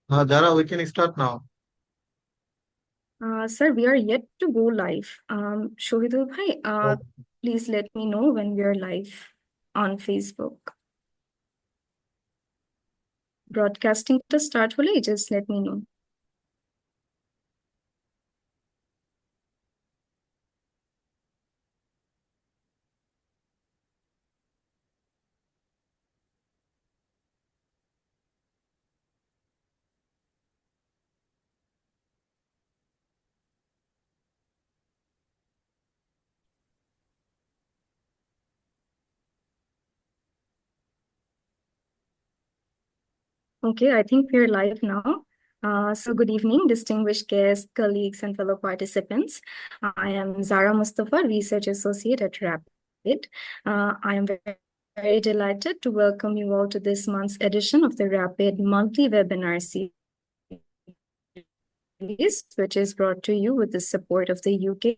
Jara, we can start now. Sir, we are yet to go live. Shohidul bhai, Oh, please let me know when we are live on Facebook. Broadcasting to start hole, just let me know. Okay, I think we're live now. So good evening, distinguished guests, colleagues, and fellow participants. I am Zara Mustafa, Research Associate at Rapid. I am very delighted to welcome you all to this month's edition of the Rapid monthly webinar series, which is brought to you with the support of the UK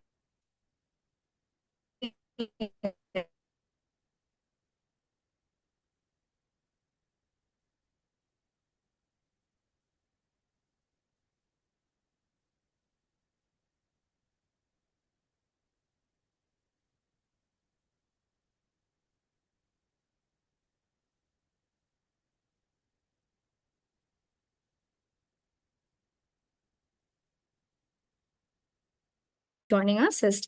joining us as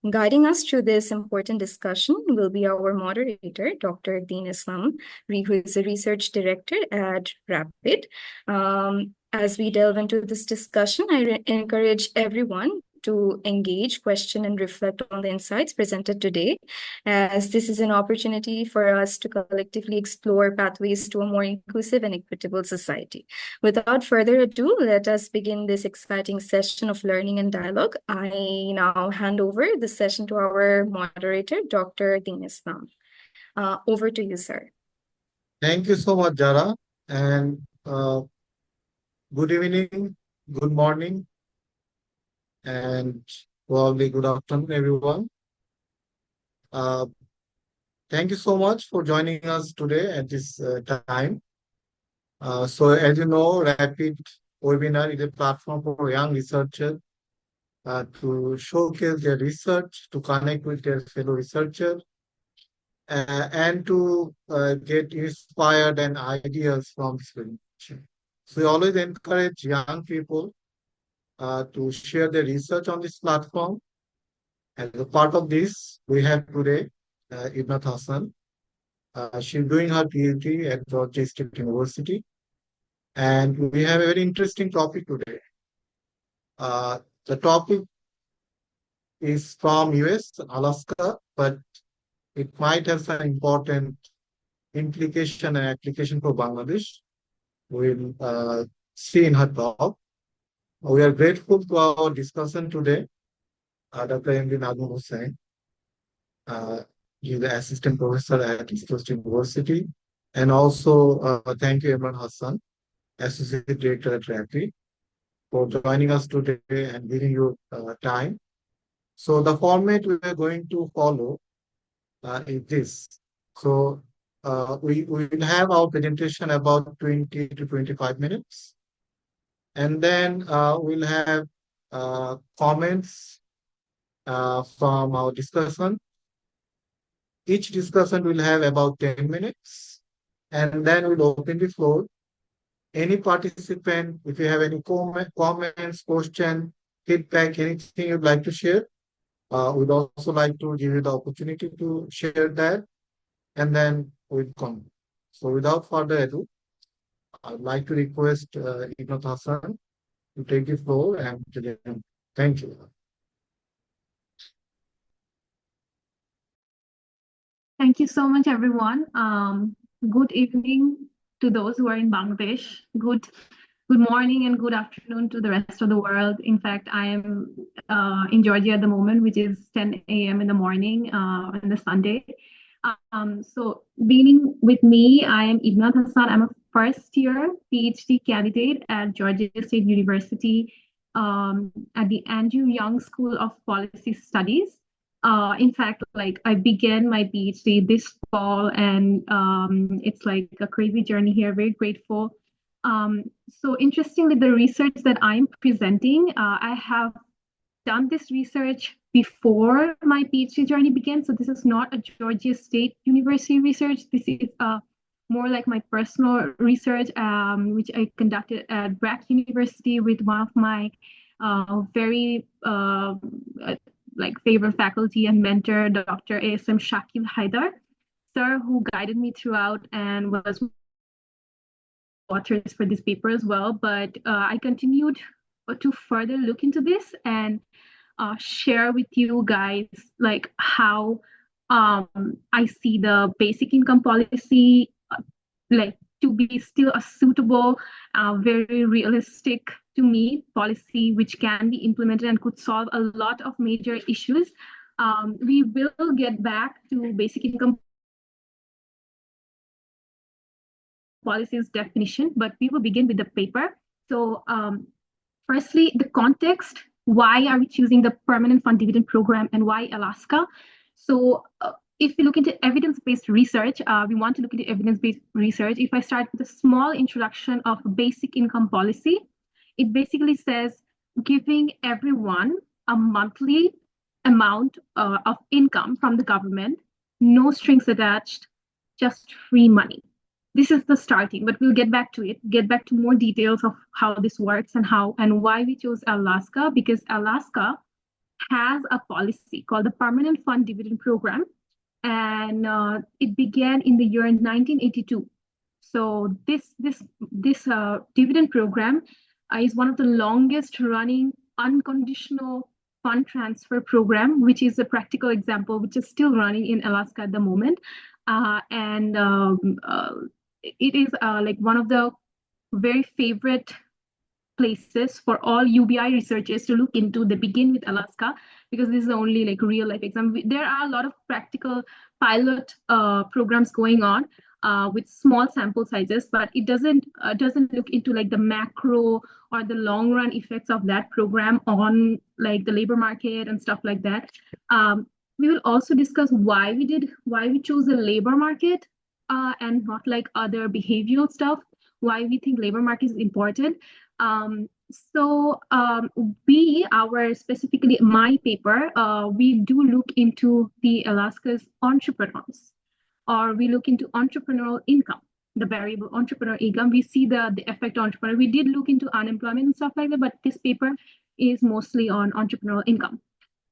guiding us through this important discussion will be our moderator, Dr. Deen Islam, who is a research director at Rapid. As we delve into this discussion, I encourage everyone to engage, question, and reflect on the insights presented today, as this is an opportunity for us to collectively explore pathways to a more inclusive and equitable society. Without further ado, let us begin this exciting session of learning and dialogue. I now hand over the session to our moderator, Dr. Deen Islam. Over to you, sir. thank you so much, Jara. And good evening, good morning, and probably good afternoon, everyone. Uh, Thank you so much for joining us today at this time. So, as you know, Rapid Webinar is a platform for young researchers to showcase their research, to connect with their fellow researchers, and to get inspired and ideas from this presentation. So we always encourage young people to share their research on this platform. As a part of this, we have today Ibnat Hassan. She's doing her PhD at Georgia State University. And we have a very interesting topic today. The topic is from US, Alaska, but it might have some important implication and application for Bangladesh. We'll see in her talk. We are grateful to our discussion today, Dr. M.D. Nagum Hussain. He's the assistant professor at East Coast University. And also, thank you, Imran Hassan, associate director at RAPI, for joining us today and giving you time. So the format we are going to follow is this. So we will have our presentation about 20 to 25 minutes. And then we'll have comments from our discussion. Each discussion will have about 10 minutes. And then we'll open the floor. Any participant, if you have any comments, question, feedback, anything you'd like to share, we'd also like to give you the opportunity to share that, and then we'll come. So without further ado, I'd like to request Ibn Hassan to take the floor and present. Thank you. Thank you so much, everyone. Good evening to those who are in Bangladesh. Good morning and good afternoon to the rest of the world. In fact, I am in Georgia at the moment, which is 10 a.m. in the morning on the Sunday. So beginning with me, I am Ibnat Hassan. I'm a first year PhD candidate at Georgia State University at the Andrew Young School of Policy Studies. In fact, like I began my PhD this fall, and it's like a crazy journey here. Very grateful So interestingly, the research that I'm presenting, I have done this research before my PhD journey began. So this is not a Georgia State University research. This is more like my personal research, which I conducted at Brack University with one of my very like favorite faculty and mentor, Dr. ASM Shakil Haidar, sir, who guided me throughout and was authors for this paper as well. But I continued to further look into this and share with you guys like how I see the basic income policy like to be still a suitable, very realistic to me policy which can be implemented and could solve a lot of major issues. We will get back to basic income policies definition, but we will begin with the paper. So firstly, the context, why are we choosing the permanent fund dividend program and why Alaska? So if we look into evidence-based research, we want to look into evidence-based research. If I start with a small introduction of basic income policy, it basically says giving everyone a monthly amount of income from the government, no strings attached, just free money. This is the starting, but we'll get back to it, get back to more details of how this works and how and why we chose Alaska, because Alaska has a policy called the Permanent Fund Dividend Program, and it began in the year 1982. So this dividend program is one of the longest running unconditional fund transfer program, which is a practical example, which is still running in Alaska at the moment. It is like one of the very favorite places for all UBI researchers to look into. They begin with Alaska because this is the only like real life example. There are a lot of practical pilot programs going on with small sample sizes, but it doesn't look into like the macro or the long run effects of that program on like the labor market and stuff like that. We will also discuss why we chose the labor market and not like other behavioral stuff, why we think labor market is important. Specifically my paper, we do look into the Alaska's entrepreneurs, or we look into entrepreneurial income, the variable entrepreneurial income. We see the effect on entrepreneur. We did look into unemployment and stuff like that, but this paper is mostly on entrepreneurial income.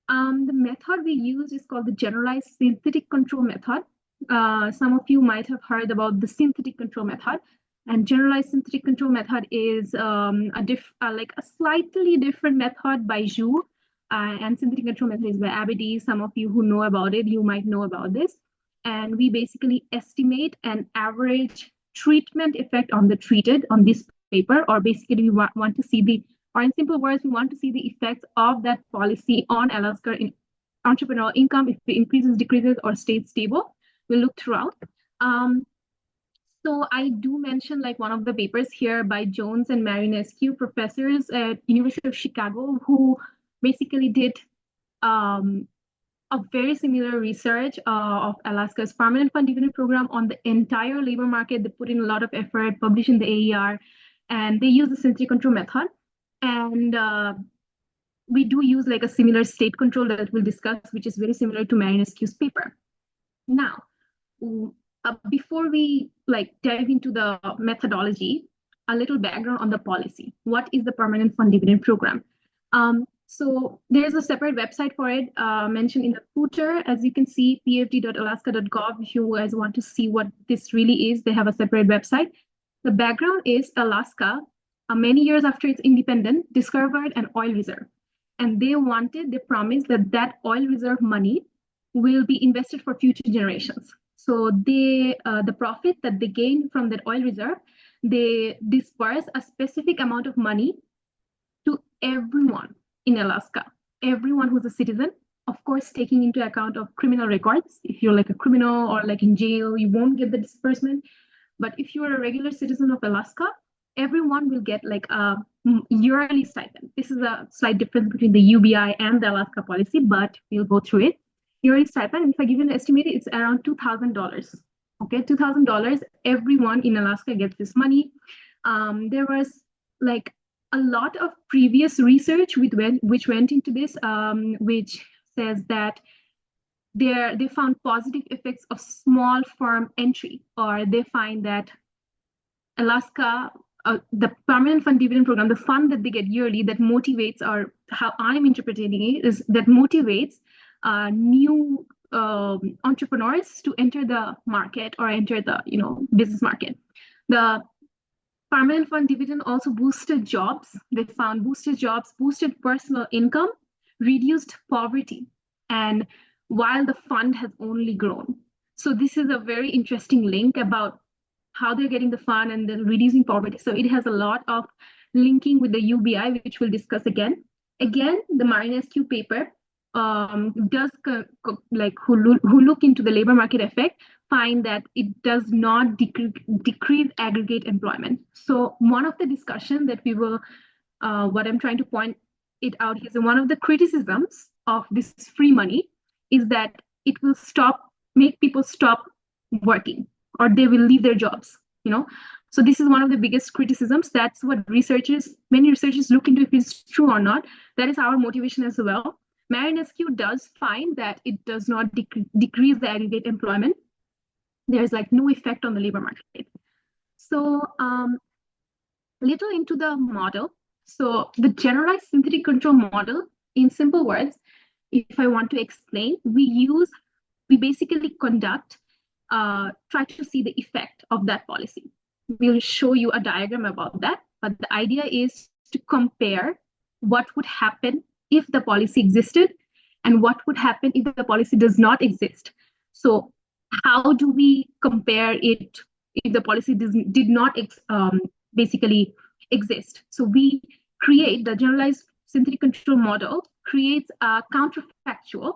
The method we use is called the generalized synthetic control method. Some of you might have heard about the synthetic control method, and generalized synthetic control method is like a slightly different method by Zhu, and synthetic control method is by Abedi. Some of you who know about it, you might know about this. And we basically estimate an average treatment effect on the treated on this paper, or basically we want to see or in simple words, we want to see the effects of that policy on Alaska in entrepreneurial income, if it increases, decreases, or stays stable. We'll look throughout. So I do mention like one of the papers here by Jones and Marinescu, professors at University of Chicago, who basically did a very similar research of Alaska's permanent fund dividend program on the entire labor market. They put in a lot of effort, published in the AER, and they use the synthetic control method. And we do use like a similar state control that we'll discuss, which is very similar to Marinescu's paper. Now, before we like dive into the methodology, a little background on the policy. What is the permanent fund dividend program? So there's a separate website for it mentioned in the footer. As you can see, pfd.alaska.gov. If you guys want to see what this really is, they have a separate website. The background is Alaska, many years after its independence, discovered an oil reserve. And they promised that oil reserve money will be invested for future generations. So the profit that they gain from that oil reserve, they disperse a specific amount of money to everyone in Alaska, everyone who's a citizen, of course, taking into account of criminal records. If you're like a criminal or like in jail, you won't get the disbursement. But if you're a regular citizen of Alaska, everyone will get like a yearly stipend. This is a slight difference between the UBI and the Alaska policy, but we'll go through it. Yearly stipend, if I give you an estimate, it's around $2,000. Okay, $2,000. Everyone in Alaska gets this money. There was like a lot of previous research which went into this, which says that they found positive effects of small firm entry, or they find that Alaska, the permanent fund dividend program, the fund that they get yearly, that motivates, or how I'm interpreting it, is that motivates new entrepreneurs to enter the market or enter the business market. The permanent fund dividend also boosted jobs. They found boosted jobs, boosted personal income, reduced poverty, and while the fund has only grown. So this is a very interesting link about how they're getting the fund and then reducing poverty. So it has a lot of linking with the UBI, which we'll discuss again. Again, the Marinescu paper does who look into the labor market effect find that it does not decrease aggregate employment. So one of the discussion that we will, what I'm trying to point it out is one of the criticisms of this free money is that it will make people stop working, or they will leave their jobs, So this is one of the biggest criticisms. That's what many researchers look into if it's true or not. That is our motivation as well. Marinescu does find that it does not decrease the aggregate employment. There's no effect on the labor market. So little into the model. So the generalized synthetic control model, in simple words, if I want to explain, we basically conduct, try to see the effect of that policy. We'll show you a diagram about that, but the idea is to compare what would happen if the policy existed and what would happen if the policy does not exist. So how do we compare it if the policy did not basically exist? So we create the generalized synthetic control model, creates a counterfactual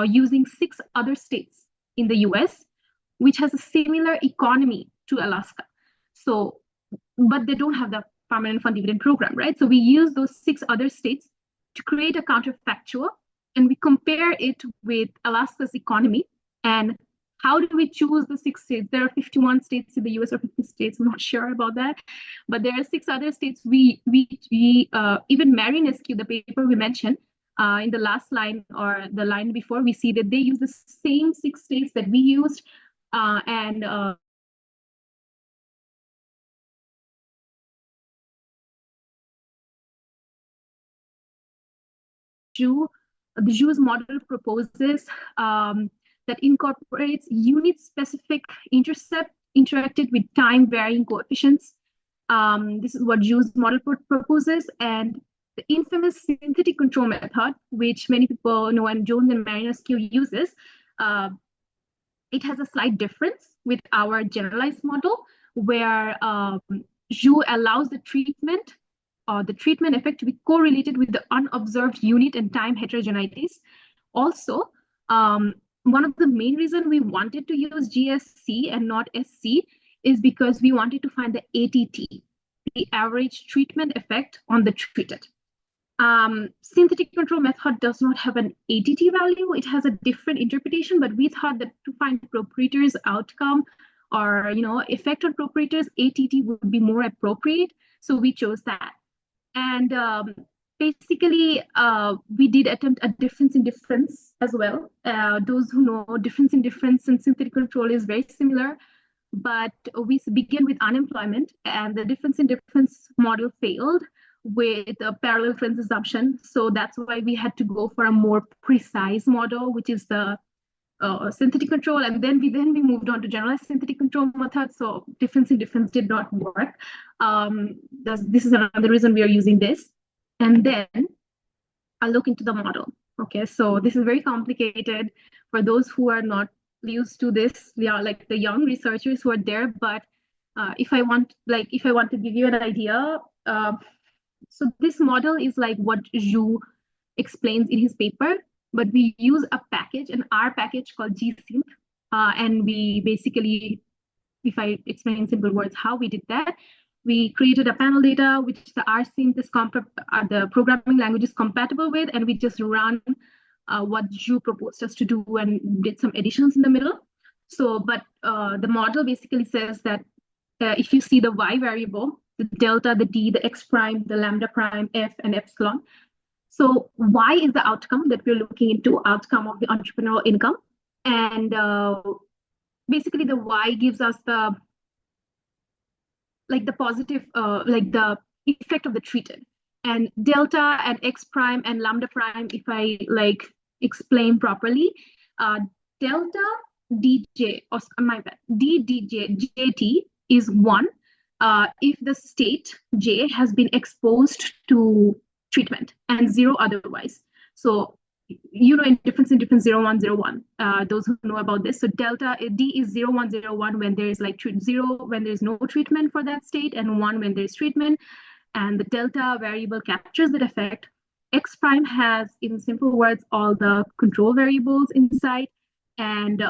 using 6 other states in the US, which has a similar economy to Alaska. So, but they don't have the permanent fund dividend program, right? So we use those 6 other states to create a counterfactual, and we compare it with Alaska's economy. And how do we choose the 6 states? There are 51 states in the US, or 50 states, I'm not sure about that. But there are 6 other states. We even Marinescu, the paper we mentioned, in the last line or the line before, we see that they use the same 6 states that we used, and the JU's model proposes that incorporates unit-specific intercept interacted with time-varying coefficients. This is what JU's model proposes, and the infamous synthetic control method, which many people know and Jones and Marinescu uses, it has a slight difference with our generalized model, where JU allows the treatment effect to be correlated with the unobserved unit and time heterogeneities. Also, one of the main reasons we wanted to use GSC and not SC is because we wanted to find the ATT, the average treatment effect on the treated. Synthetic control method does not have an ATT value. It has a different interpretation, but we thought that to find proprietors outcome or effect on proprietors, ATT would be more appropriate. So we chose that. And basically, we did attempt a difference in difference as well. Those who know, difference in difference and synthetic control is very similar, but we begin with unemployment, and the difference in difference model failed with a parallel trends assumption. So that's why we had to go for a more precise model, which is the synthetic control, and then we moved on to generalized synthetic control method. So difference in difference did not work. This is another reason we are using this. And then I'll look into the model. Okay, so this is very complicated for those who are not used to this. Like the young researchers who are there. But if I want to give you an idea, so this model is like what Zhu explains in his paper, but we use a package, an R package called gsynth, and we basically, if I explain in simple words how we did that, we created a panel data which the rsynth is the programming language is compatible with, and we just run what Zhu proposed us to do and did some additions in the middle. So, but the model basically says that if you see the y variable, the delta, the D, the X prime, the lambda prime, F, and epsilon. So Y is the outcome that we're looking into, outcome of the entrepreneurial income. And basically the Y gives us the positive, the effect of the treated. And delta and X prime and lambda prime, if I explain properly, delta DJ, or my bad, DDJ, JT is 1 if the state J has been exposed to treatment, and 0 otherwise. So in difference in different 0, 1, 0, 1, those who know about this. So delta D is 0, 1, 0, 1 when there is 0 when there's no treatment for that state, and 1 when there's treatment. And the delta variable captures that effect. X prime has, in simple words, all the control variables inside, and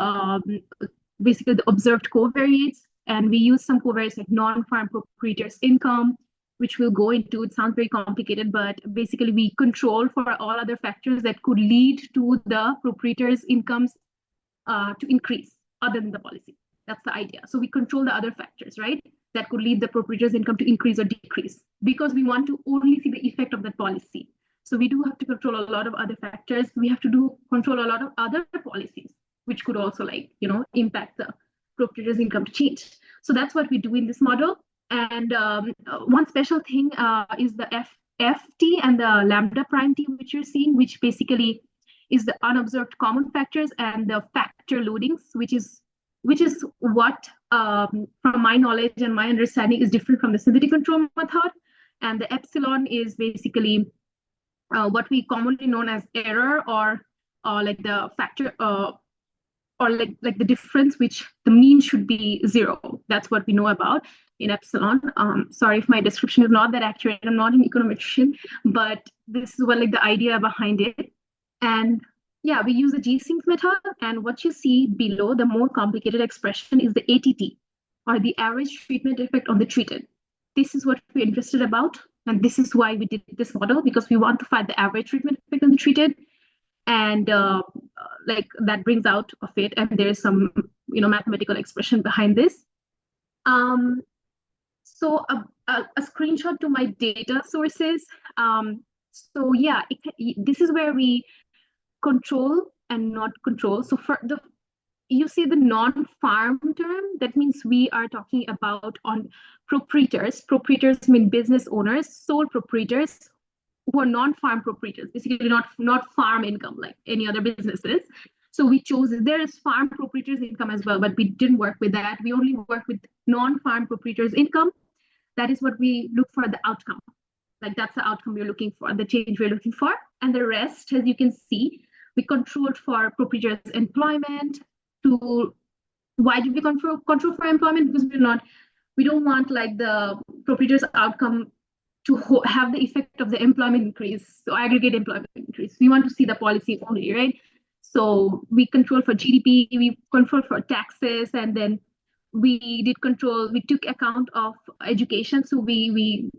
basically the observed covariates. And we use some covariates like non-farm proprietors income, which we'll go into. It sounds very complicated, but basically we control for all other factors that could lead to the proprietors' incomes to increase other than the policy. That's the idea. So we control the other factors, right? That could lead the proprietor's income to increase or decrease, because we want to only see the effect of that policy. So we do have to control a lot of other factors. We have to control a lot of other policies, which could also impact the proprietor's income to change. So that's what we do in this model. And one special thing is the FT and the lambda prime T, which you're seeing, which basically is the unobserved common factors and the factor loadings, which is what, from my knowledge and my understanding, is different from the synthetic control method. And the epsilon is basically what we commonly known as error, or the factor, or the difference, which the mean should be 0. That's what we know about in epsilon. Sorry if my description is not that accurate. I'm not an econometrician, but this is what the idea behind it. And yeah, we use the G-Sync method, and what you see below, the more complicated expression, is the ATT, or the average treatment effect on the treated. This is what we're interested about, and this is why we did this model, because we want to find the average treatment effect on the treated. And that brings out of it, and there's some mathematical expression behind this. So a screenshot to my data sources. So yeah, this is where we control and not control. So for you see the non-farm term, that means we are talking about on proprietors. Proprietors mean business owners, sole proprietors, who are non-farm proprietors, basically not farm income like any other businesses. So we chose, there is farm proprietors income as well, but we didn't work with that. We only work with non-farm proprietors income. That is what we look for, the outcome. That's the outcome we're looking for, the change we're looking for. And the rest, as you can see, we controlled for proprietors employment. Why did we control for employment? Because we don't want the proprietor's outcome to have the effect of the employment increase, so aggregate employment increase. We want to see the policy only, right? So we control for GDP, we control for taxes, and then we took account of education. So we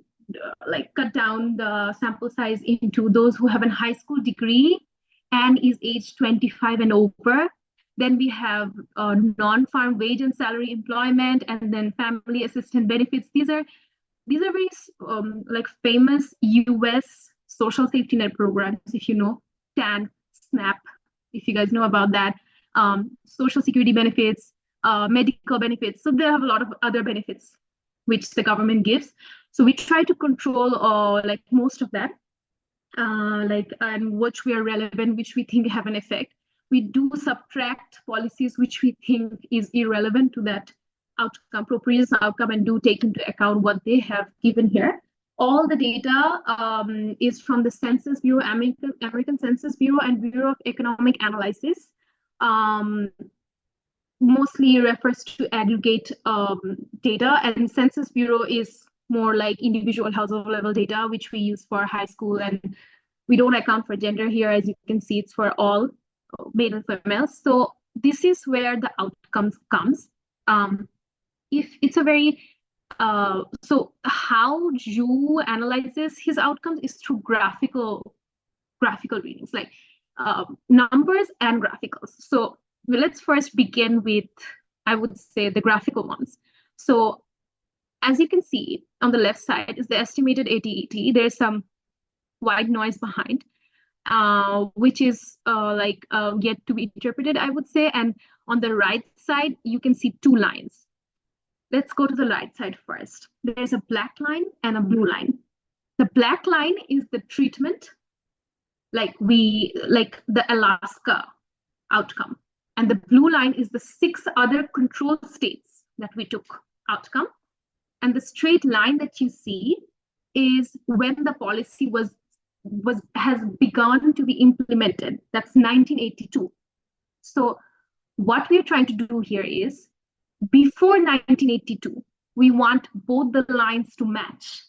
cut down the sample size into those who have a high school degree and is age 25 and over. Then we have non-farm wage and salary employment, and then family assistance benefits. These are very famous US social safety net programs, if you know, TAN, SNAP, if you guys know about that, social security benefits, medical benefits. So they have a lot of other benefits which the government gives. So we try to control most of that, and which we are relevant, which we think have an effect. We do subtract policies which we think is irrelevant to that outcome, proprietors outcome, and do take into account what they have given here. All the data is from the Census Bureau, American Census Bureau, and Bureau of Economic Analysis. Mostly refers to aggregate data, and Census Bureau is more like individual household level data, which we use for high school, and we don't account for gender here. As you can see, it's for all male and female. So this is where the outcomes comes. If it's a very so how Ju analyzes his outcomes is through graphical readings, numbers and graphicals. So let's first begin with, I would say, the graphical ones. So as you can see on the left side is the estimated ATET. There's some white noise behind, which is yet to be interpreted, I would say. And on the right side, you can see two lines. Let's go to the right side first. There's a black line and a blue line. The black line is the treatment, like the Alaska outcome. And the blue line is the 6 other control states that we took outcome. And the straight line that you see is when the policy has begun to be implemented. That's 1982. So what we're trying to do here is, before 1982, we want both the lines to match.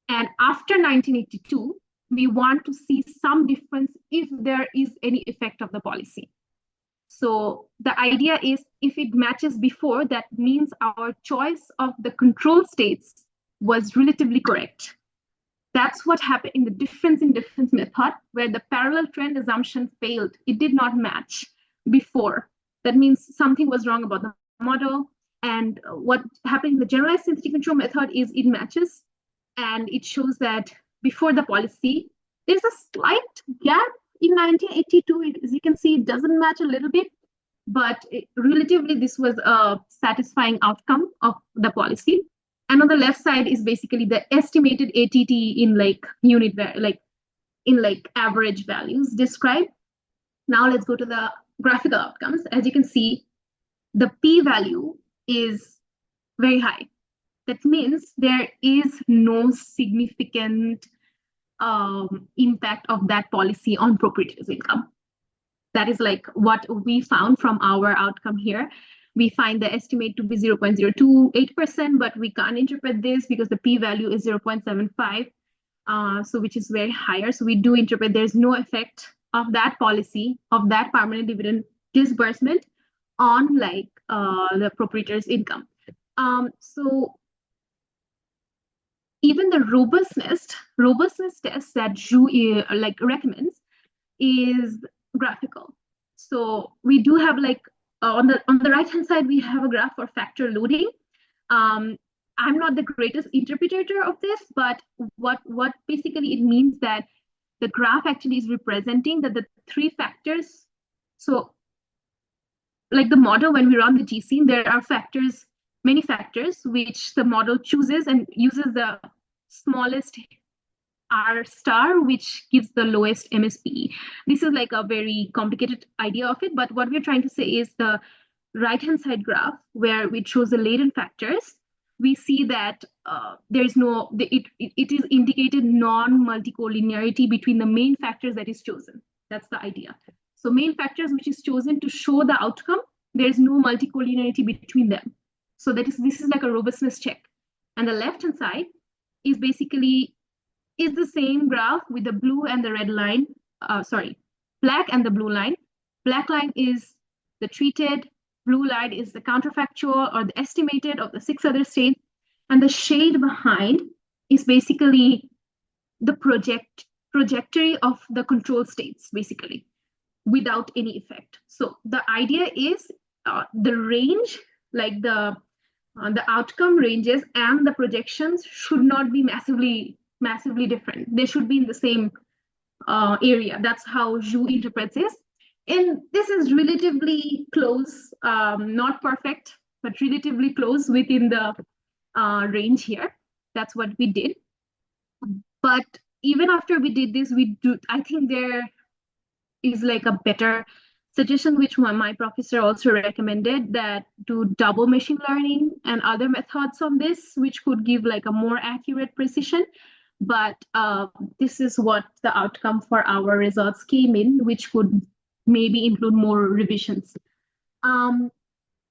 And after 1982, we want to see some difference if there is any effect of the policy. So the idea is, if it matches before, that means our choice of the control states was relatively correct. That's what happened in the difference in difference method, where the parallel trend assumption failed. It did not match before. That means something was wrong about the model. And what happened in the generalized synthetic control method is it matches, and it shows that before the policy, there's a slight gap in 1982. As you can see, it doesn't match a little bit, but relatively this was a satisfying outcome of the policy. And on the left side is basically the estimated ATT in average values described. Now let's go to the graphical outcomes. As you can see, the p-value is very high. That means there is no significant impact of that policy on proprietors' income. That is like what we found from our outcome here. We find the estimate to be 0.028%, but we can't interpret this because the p-value is 0.75, so which is very higher. So we do interpret there's no effect of that policy, of that permanent dividend disbursement on the proprietor's income. So even the robustness test that Zhu recommends is graphical. So we do have on the right hand side, we have a graph for factor loading. I'm not the greatest interpreter of this, but what basically it means that the graph actually is representing that the 3 factors. So like the model, when we run the GC, there are many factors which the model chooses and uses the smallest R star, which gives the lowest MSPE. This is like a very complicated idea of it, but what we're trying to say is the right-hand side graph, where we chose the latent factors, we see that it is indicated non-multicollinearity between the main factors that is chosen. That's the idea. So main factors which is chosen to show the outcome, there's no multicollinearity between them. So this is like a robustness check. And the left-hand side is basically the same graph with the blue and the red line, black and the blue line. Black line is the treated, blue line is the counterfactual or the estimated of the 6 other states, and the shade behind is basically the trajectory of the control states, basically, without any effect. So the idea is the range, like the outcome ranges and the projections should not be massively different. They should be in the same area. That's how Zhu interprets this. And this is relatively close, not perfect, but relatively close within the range here. That's what we did. But even after we did this, I think there is like a better suggestion, which my professor also recommended, that do double machine learning and other methods on this, which could give like a more accurate precision. But this is what the outcome for our results came in, which could maybe include more revisions. Now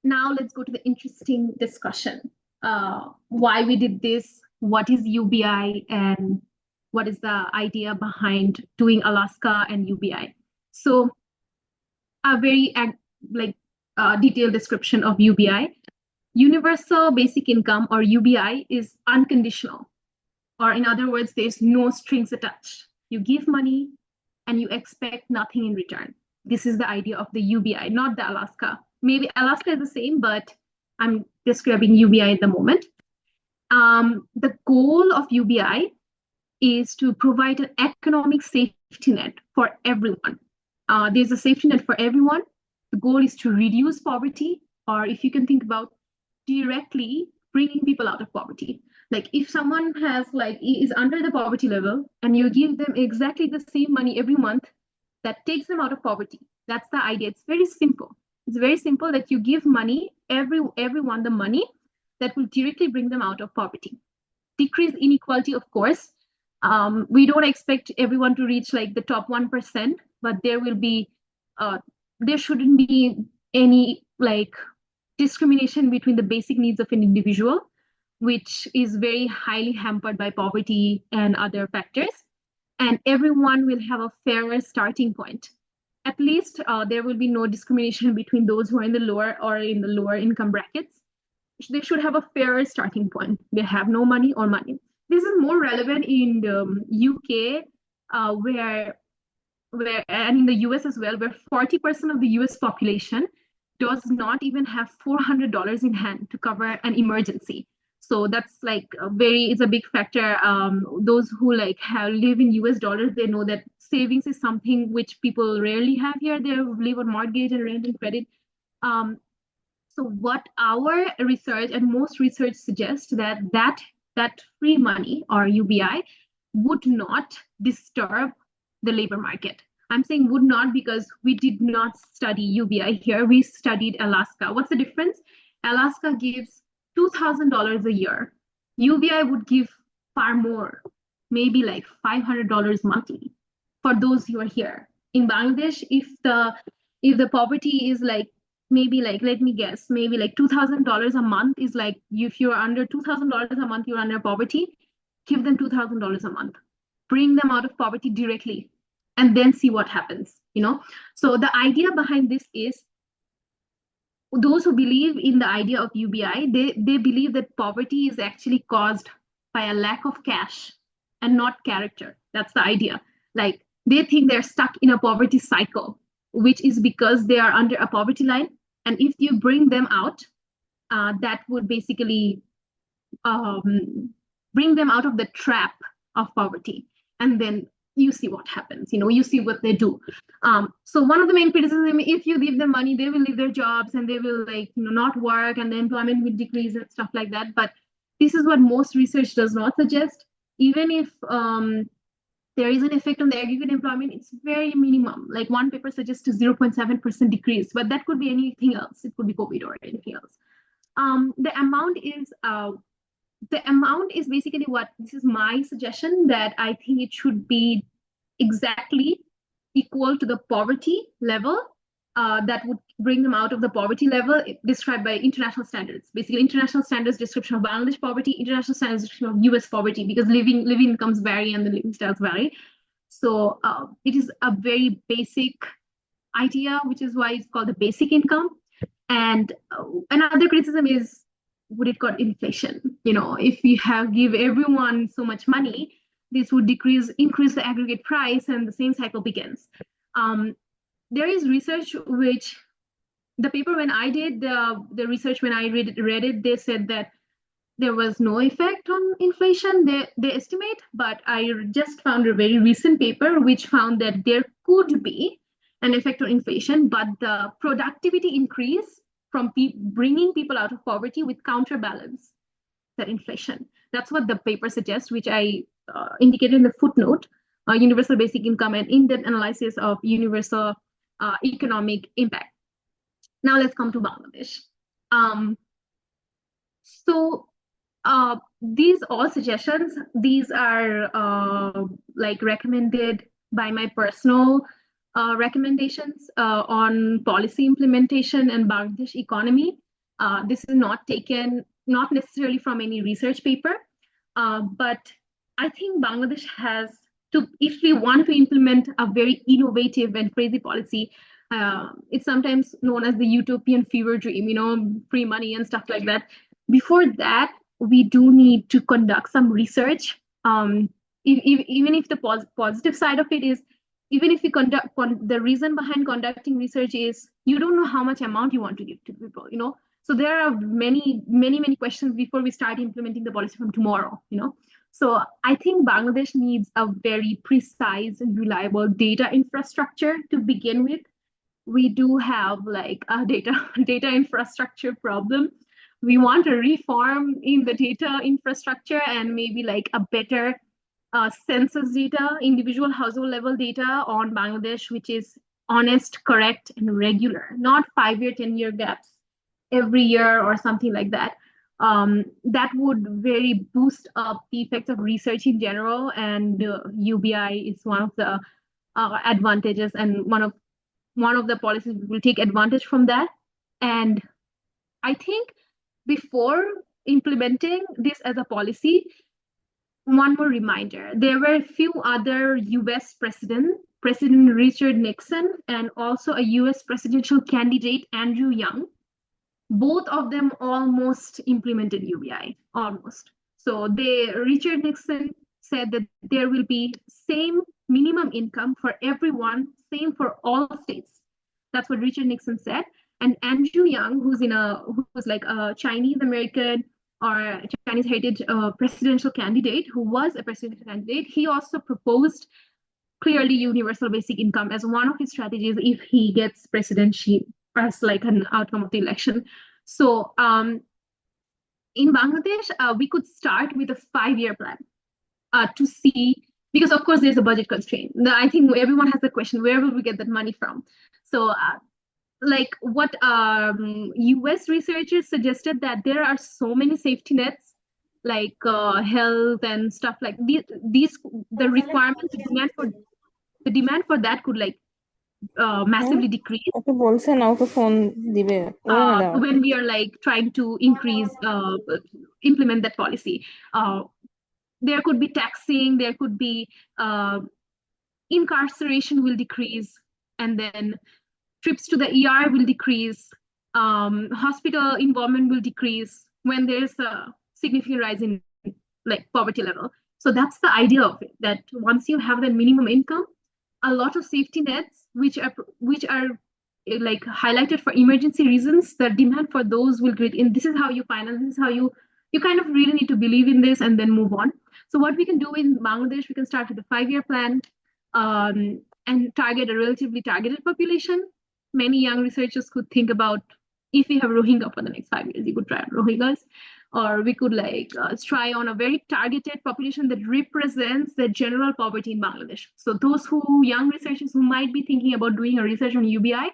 let's go to the interesting discussion. Why we did this, what is UBI, and what is the idea behind doing Alaska and UBI. So a very detailed description of UBI. Universal Basic Income, or UBI, is unconditional. Or in other words, there's no strings attached. You give money and you expect nothing in return. This is the idea of the UBI, not the Alaska. Maybe Alaska is the same, but I'm describing UBI at the moment. The goal of UBI is to provide an economic safety net for everyone. There's a safety net for everyone. The goal is to reduce poverty, or if you can think about directly bringing people out of poverty. Like if someone is under the poverty level and you give them exactly the same money every month, that takes them out of poverty. That's the idea. It's very simple. It's very simple that you give money, everyone the money that will directly bring them out of poverty. Decrease inequality, of course. We don't expect everyone to reach like the top 1%, but there shouldn't be any like discrimination between the basic needs of an individual, which is very highly hampered by poverty and other factors. And everyone will have a fairer starting point. At least there will be no discrimination between those who are in the lower income brackets. They should have a fairer starting point. They have no money or money. This is more relevant in the UK, where and in the US as well, where 40% of the US population does not even have $400 in hand to cover an emergency. So that's like it's a big factor. Those who live in US dollars, they know that savings is something which people rarely have here. They live on mortgage and rent and credit. So what our research and most research suggests that free money or UBI would not disturb the labor market. I'm saying would not because we did not study UBI here. We studied Alaska. What's the difference? Alaska gives $2,000 a year. UBI would give far more, maybe like $500 monthly for those who are here. In Bangladesh, if the poverty is like maybe like, let me guess, maybe like $2,000 a month is like, if you're under $2,000 a month, you're under poverty, give them $2,000 a month, bring them out of poverty directly, and then see what happens, So the idea behind this is those who believe in the idea of UBI, they believe that poverty is actually caused by a lack of cash and not character. That's the idea. Like they think they're stuck in a poverty cycle, which is because they are under a poverty line. And if you bring them out, that would basically bring them out of the trap of poverty. And then you see what happens, you see what they do. So one of the main criticism, if you give them money, they will leave their jobs and they will not work and the employment will decrease and stuff like that. But this is what most research does not suggest. Even if there is an effect on the aggregate employment, it's very minimum. Like one paper suggests a 0.7% decrease, but that could be anything else. It could be COVID or anything else. The amount is basically what, this is my suggestion, that I think it should be exactly equal to the poverty level that would bring them out of the poverty level described by international standards. Basically, international standards description of Bangladesh poverty, international standards description of US poverty, because living incomes vary and the living styles vary. So it is a very basic idea, which is why it's called the basic income. And another criticism is, would it cause inflation? If we give everyone so much money, this would increase the aggregate price and the same cycle begins. There is research which, the paper when I did, the research when I read it, they said that there was no effect on inflation, they estimate, but I just found a very recent paper which found that there could be an effect on inflation, but the productivity increase from bringing people out of poverty with counterbalance that inflation. That's what the paper suggests, which I indicated in the footnote, universal basic income and in-depth analysis of universal economic impact. Now let's come to Bangladesh. These all suggestions, these are recommended by my personal recommendations on policy implementation and Bangladesh economy. This is not necessarily from any research paper, but I think Bangladesh has to, if we want to implement a very innovative and crazy policy, it's sometimes known as the utopian fever dream, free money and stuff like that. Before that, we do need to conduct some research. Even if the positive side of it is, even if we the reason behind conducting research is you don't know how much amount you want to give to people, So there are many questions before we start implementing the policy from tomorrow, So I think Bangladesh needs a very precise and reliable data infrastructure to begin with. We do have like a data infrastructure problem. We want a reform in the data infrastructure and maybe like a better census data, individual household level data on Bangladesh, which is honest, correct, and regular, not 5-year, 10-year gaps every year or something like that. That would very boost up the effects of research in general, and UBI is one of the advantages and one of the policies will take advantage from that. And I think before implementing this as a policy, one more reminder, there were a few other US President Richard Nixon, and also a US presidential candidate, Andrew Young. Both of them almost implemented UBI, almost. So Richard Nixon said that there will be same minimum income for everyone, same for all states. That's what Richard Nixon said. And Andrew Young, who's like a Chinese American or Chinese heritage presidential candidate, who was a presidential candidate, he also proposed clearly universal basic income as one of his strategies if he gets presidency as like an outcome of the election. So in Bangladesh, we could start with a 5-year plan to see, because of course there's a budget constraint. I think everyone has the question, where will we get that money from? So like what US researchers suggested, that there are so many safety nets, like health and stuff like these the requirements, the demand for that could like massively decrease when we are like trying to increase implement that policy. There could be taxing, there could be incarceration will decrease, and then trips to the ER will decrease, hospital involvement will decrease when there's a significant rise in like poverty level. So that's the idea of it, that once you have the minimum income, a lot of safety nets which are like highlighted for emergency reasons, the demand for those will create. And this is how you finance, this is how you kind of really need to believe in this and then move on. So what we can do in Bangladesh, we can start with a 5-year plan and target a relatively targeted population. Many young researchers could think about, if we have Rohingya for the next 5 years, you could try on Rohingyas, or we could like try on a very targeted population that represents the general poverty in Bangladesh. So those young researchers who might be thinking about doing a research on UBI,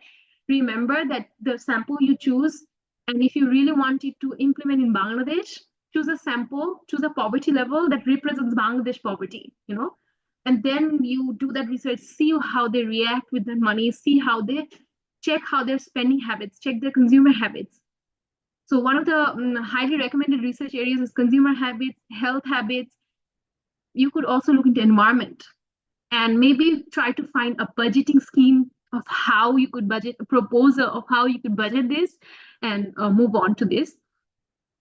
remember that the sample you choose, and if you really wanted to implement in Bangladesh, choose a sample, choose a poverty level that represents Bangladesh poverty, and then you do that research, see how they react with that money, check how their spending habits, check their consumer habits. So one of the highly recommended research areas is consumer habits, health habits. You could also look into environment and maybe try to find a budgeting scheme of how you could budget, a proposal of how you could budget this and move on to this.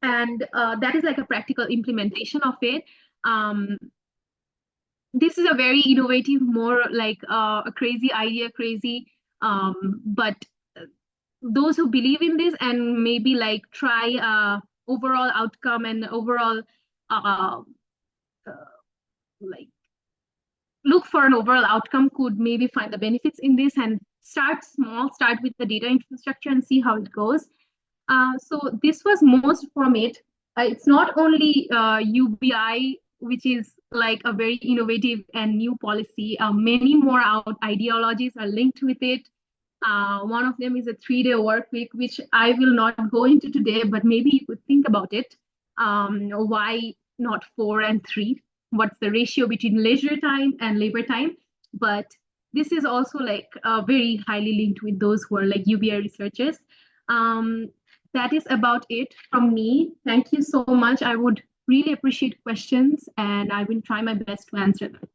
And that is like a practical implementation of it. This is a very innovative, more like a crazy idea, but those who believe in this and maybe like try overall outcome and overall like look for an overall outcome could maybe find the benefits in this and start small, start with the data infrastructure and see how it goes. So this was most from it. It's not only UBI, which is like a very innovative and new policy. Many more ideologies are linked with it. One of them is a 3-day work week, which I will not go into today, but maybe you could think about it. Why not 4 and 3? What's the ratio between leisure time and labor time? But this is also like very highly linked with those who are like UBI researchers. That is about it from me. Thank you so much. I would really appreciate questions and I will try my best to answer them.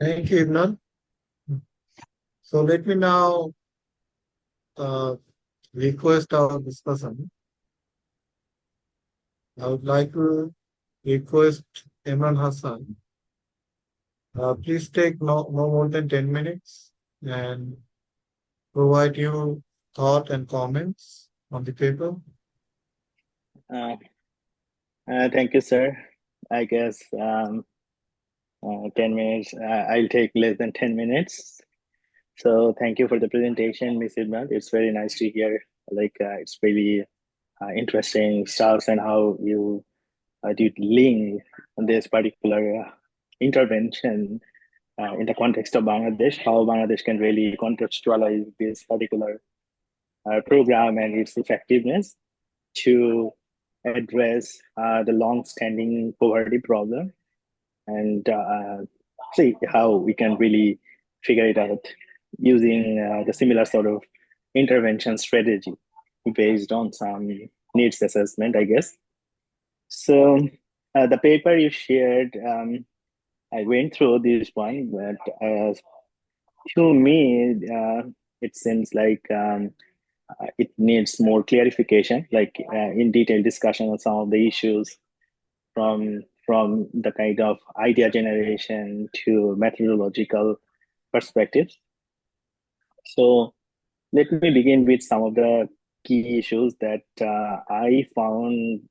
Thank you, Imran. So let me now request our discussion. I would like to request Imran Hassan. Please take no more than 10 minutes and provide you thought and comments on the paper? Uh, Thank you, sir. I guess 10 minutes. I'll take less than 10 minutes. So thank you for the presentation, Ms. Ibnat. It's very nice to hear. It's really interesting stuff and how you did link this particular intervention in the context of Bangladesh, how Bangladesh can really contextualize this particular program and its effectiveness to address the long-standing poverty problem and see how we can really figure it out using the similar sort of intervention strategy based on some needs assessment, I guess. So the paper you shared, I went through this one, but to me, it seems like it needs more clarification, like in detailed discussion on some of the issues from the kind of idea generation to methodological perspectives. So let me begin with some of the key issues that I found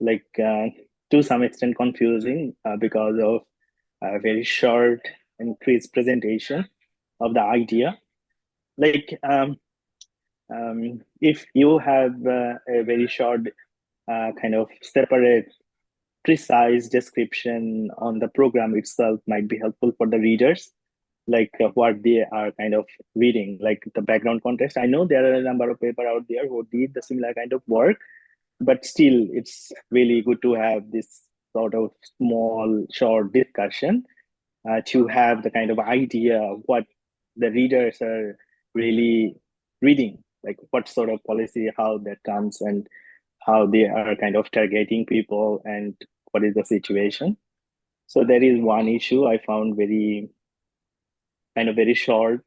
to some extent confusing because of a very short and crisp presentation of the idea. If you have a very short kind of separate precise description on the program itself might be helpful for the readers, what they are kind of reading, like the background context. I know there are a number of people out there who did the similar kind of work, but still it's really good to have this sort of small, short discussion to have the kind of idea of what the readers are really reading, like what sort of policy, how that comes, and how they are kind of targeting people and what is the situation. So there is one issue I found very short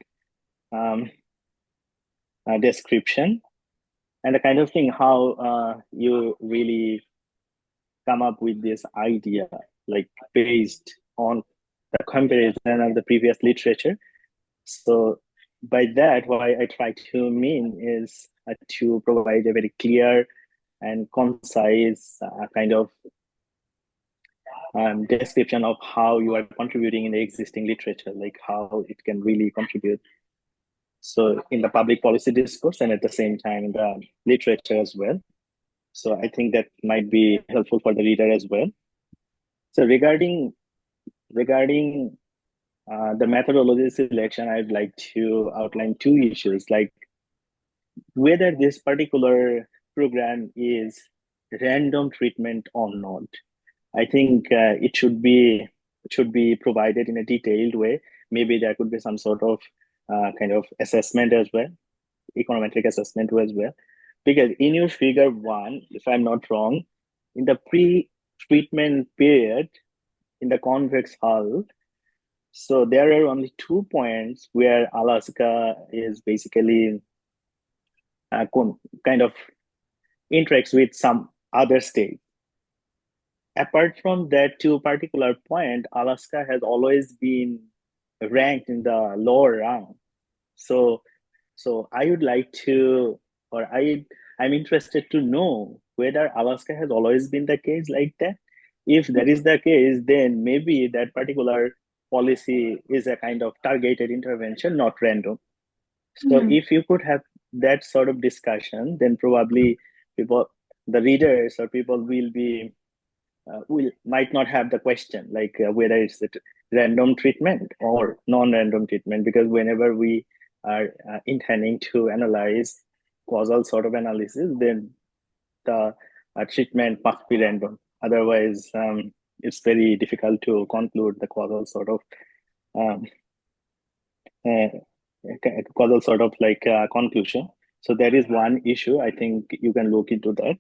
description, and the kind of thing how you really come up with this idea, like based on the comparison of the previous literature. So by that, what I try to mean is to provide a very clear and concise kind of description of how you are contributing in the existing literature, like how it can really contribute. So in the public policy discourse and at the same time in the literature as well. So I think that might be helpful for the reader as well. So regarding the methodology selection, I'd like to outline two issues, like whether this particular program is random treatment or not. I think it should be provided in a detailed way. Maybe there could be some sort of kind of assessment as well, econometric assessment as well. Because in your figure 1, if I'm not wrong, in the pre-treatment period, in the convex hull, so there are only 2 points where Alaska is basically kind of interacts with some other state. Apart from that 2 particular point, Alaska has always been ranked in the lower round. So I would like to, or I'm interested to know whether Alaska has always been the case like that. If that is the case, then maybe that particular policy is a kind of targeted intervention, not random. So if you could have that sort of discussion, then probably the readers or people will be might not have the question like whether it's the random treatment or non-random treatment, because whenever we are intending to analyze causal sort of analysis, then the treatment must be random. Otherwise, it's very difficult to conclude the causal sort of conclusion. So that is one issue. I think you can look into that.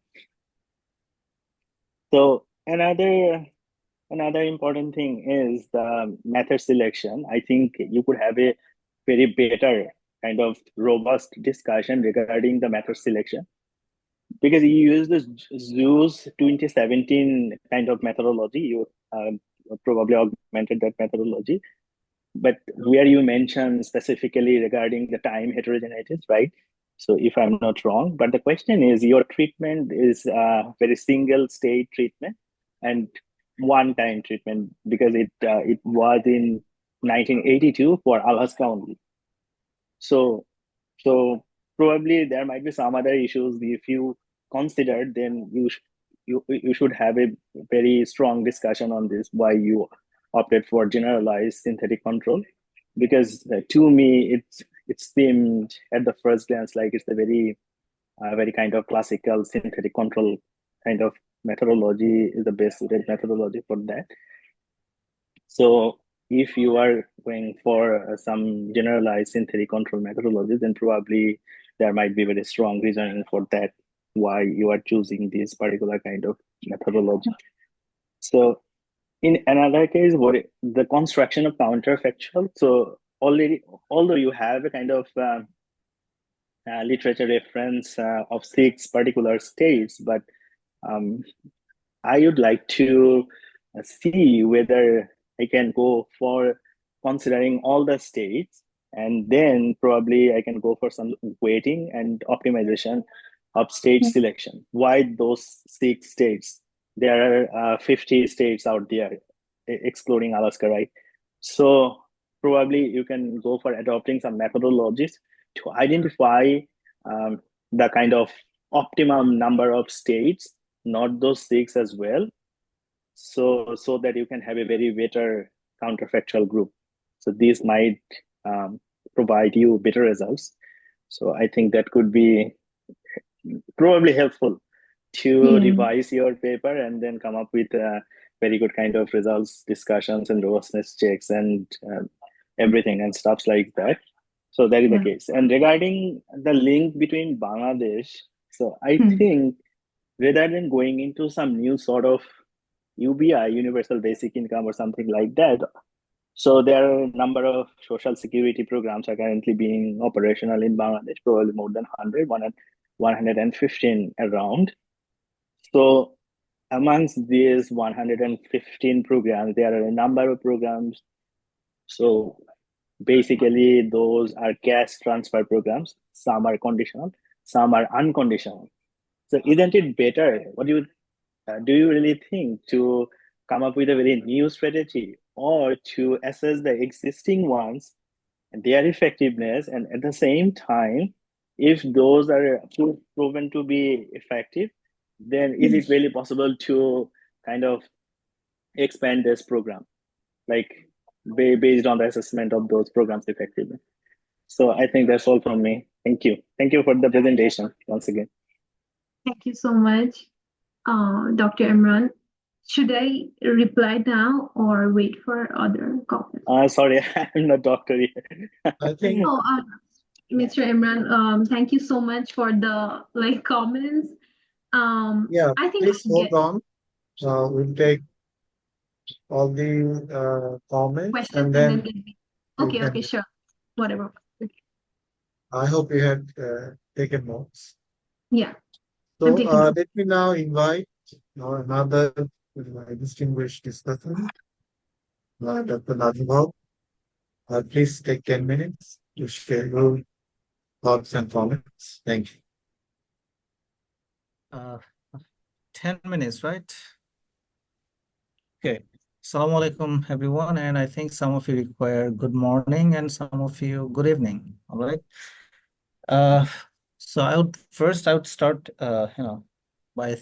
So another important thing is the method selection. I think you could have a very better kind of robust discussion regarding the method selection, because you use the Zeus 2017 kind of methodology. You probably augmented that methodology, but where you mention specifically regarding the time heterogeneities, right? So if I'm not wrong, but the question is, your treatment is a very single stage treatment and one-time treatment, because it was in 1982 for Alaska only. So so probably there might be some other issues. If you consider, then you should have a very strong discussion on this, why you opted for generalized synthetic control. Because to me, it seemed at the first glance like it's a very kind of classical synthetic control kind of methodology is the best suited methodology for that. So if you are going for some generalized synthetic control methodology, then probably there might be very strong reasoning for that, why you are choosing this particular kind of methodology. So in another case, the construction of counterfactual. So already, although you have a kind of literature reference of 6 particular states, but um, I would like to see whether I can go for considering all the states, and then probably I can go for some weighting and optimization of state selection. Why those 6 states? There are 50 states out there, excluding Alaska, right? So probably you can go for adopting some methodologies to identify the kind of optimum number of states, not those 6 as well, so that you can have a very better counterfactual group. So these might provide you better results. So I think that could be probably helpful to revise your paper and then come up with very good kind of results, discussions, and robustness checks, and everything and stuff like that. So that is the case. And regarding the link between Bangladesh, so I think rather than going into some new sort of UBI, Universal Basic Income, or something like that, so there are a number of social security programs are currently being operational in Bangladesh, probably more than 100, 115 around. So amongst these 115 programs, there are a number of programs. So basically, those are cash transfer programs. Some are conditional, some are unconditional. So isn't it better? What do you really think to come up with a very new strategy, or to assess the existing ones and their effectiveness, and at the same time, if those are proven to be effective, then is it really possible to kind of expand this program, like based on the assessment of those programs effectiveness? So I think that's all from me. Thank you. Thank you for the presentation once again. Thank you so much, Dr. Imran. Should I reply now or wait for other comments? Sorry, I'm not doctor yet. I think Oh, Mr. Imran, thank you so much for the comments. yeah, I think please hold on. We'll take all the comments questions and and then then get you okay, can. sure, whatever. I hope you had taken notes. Yeah, So I'm taking notes. let me now invite another distinguished discussant, Dr. Najibov. Please take 10 minutes to share your thoughts and comments. Thank you. 10 minutes, right? Okay. Assalamu alaikum, everyone. And I think some of you require good morning and some of you good evening. All right. So I would start, by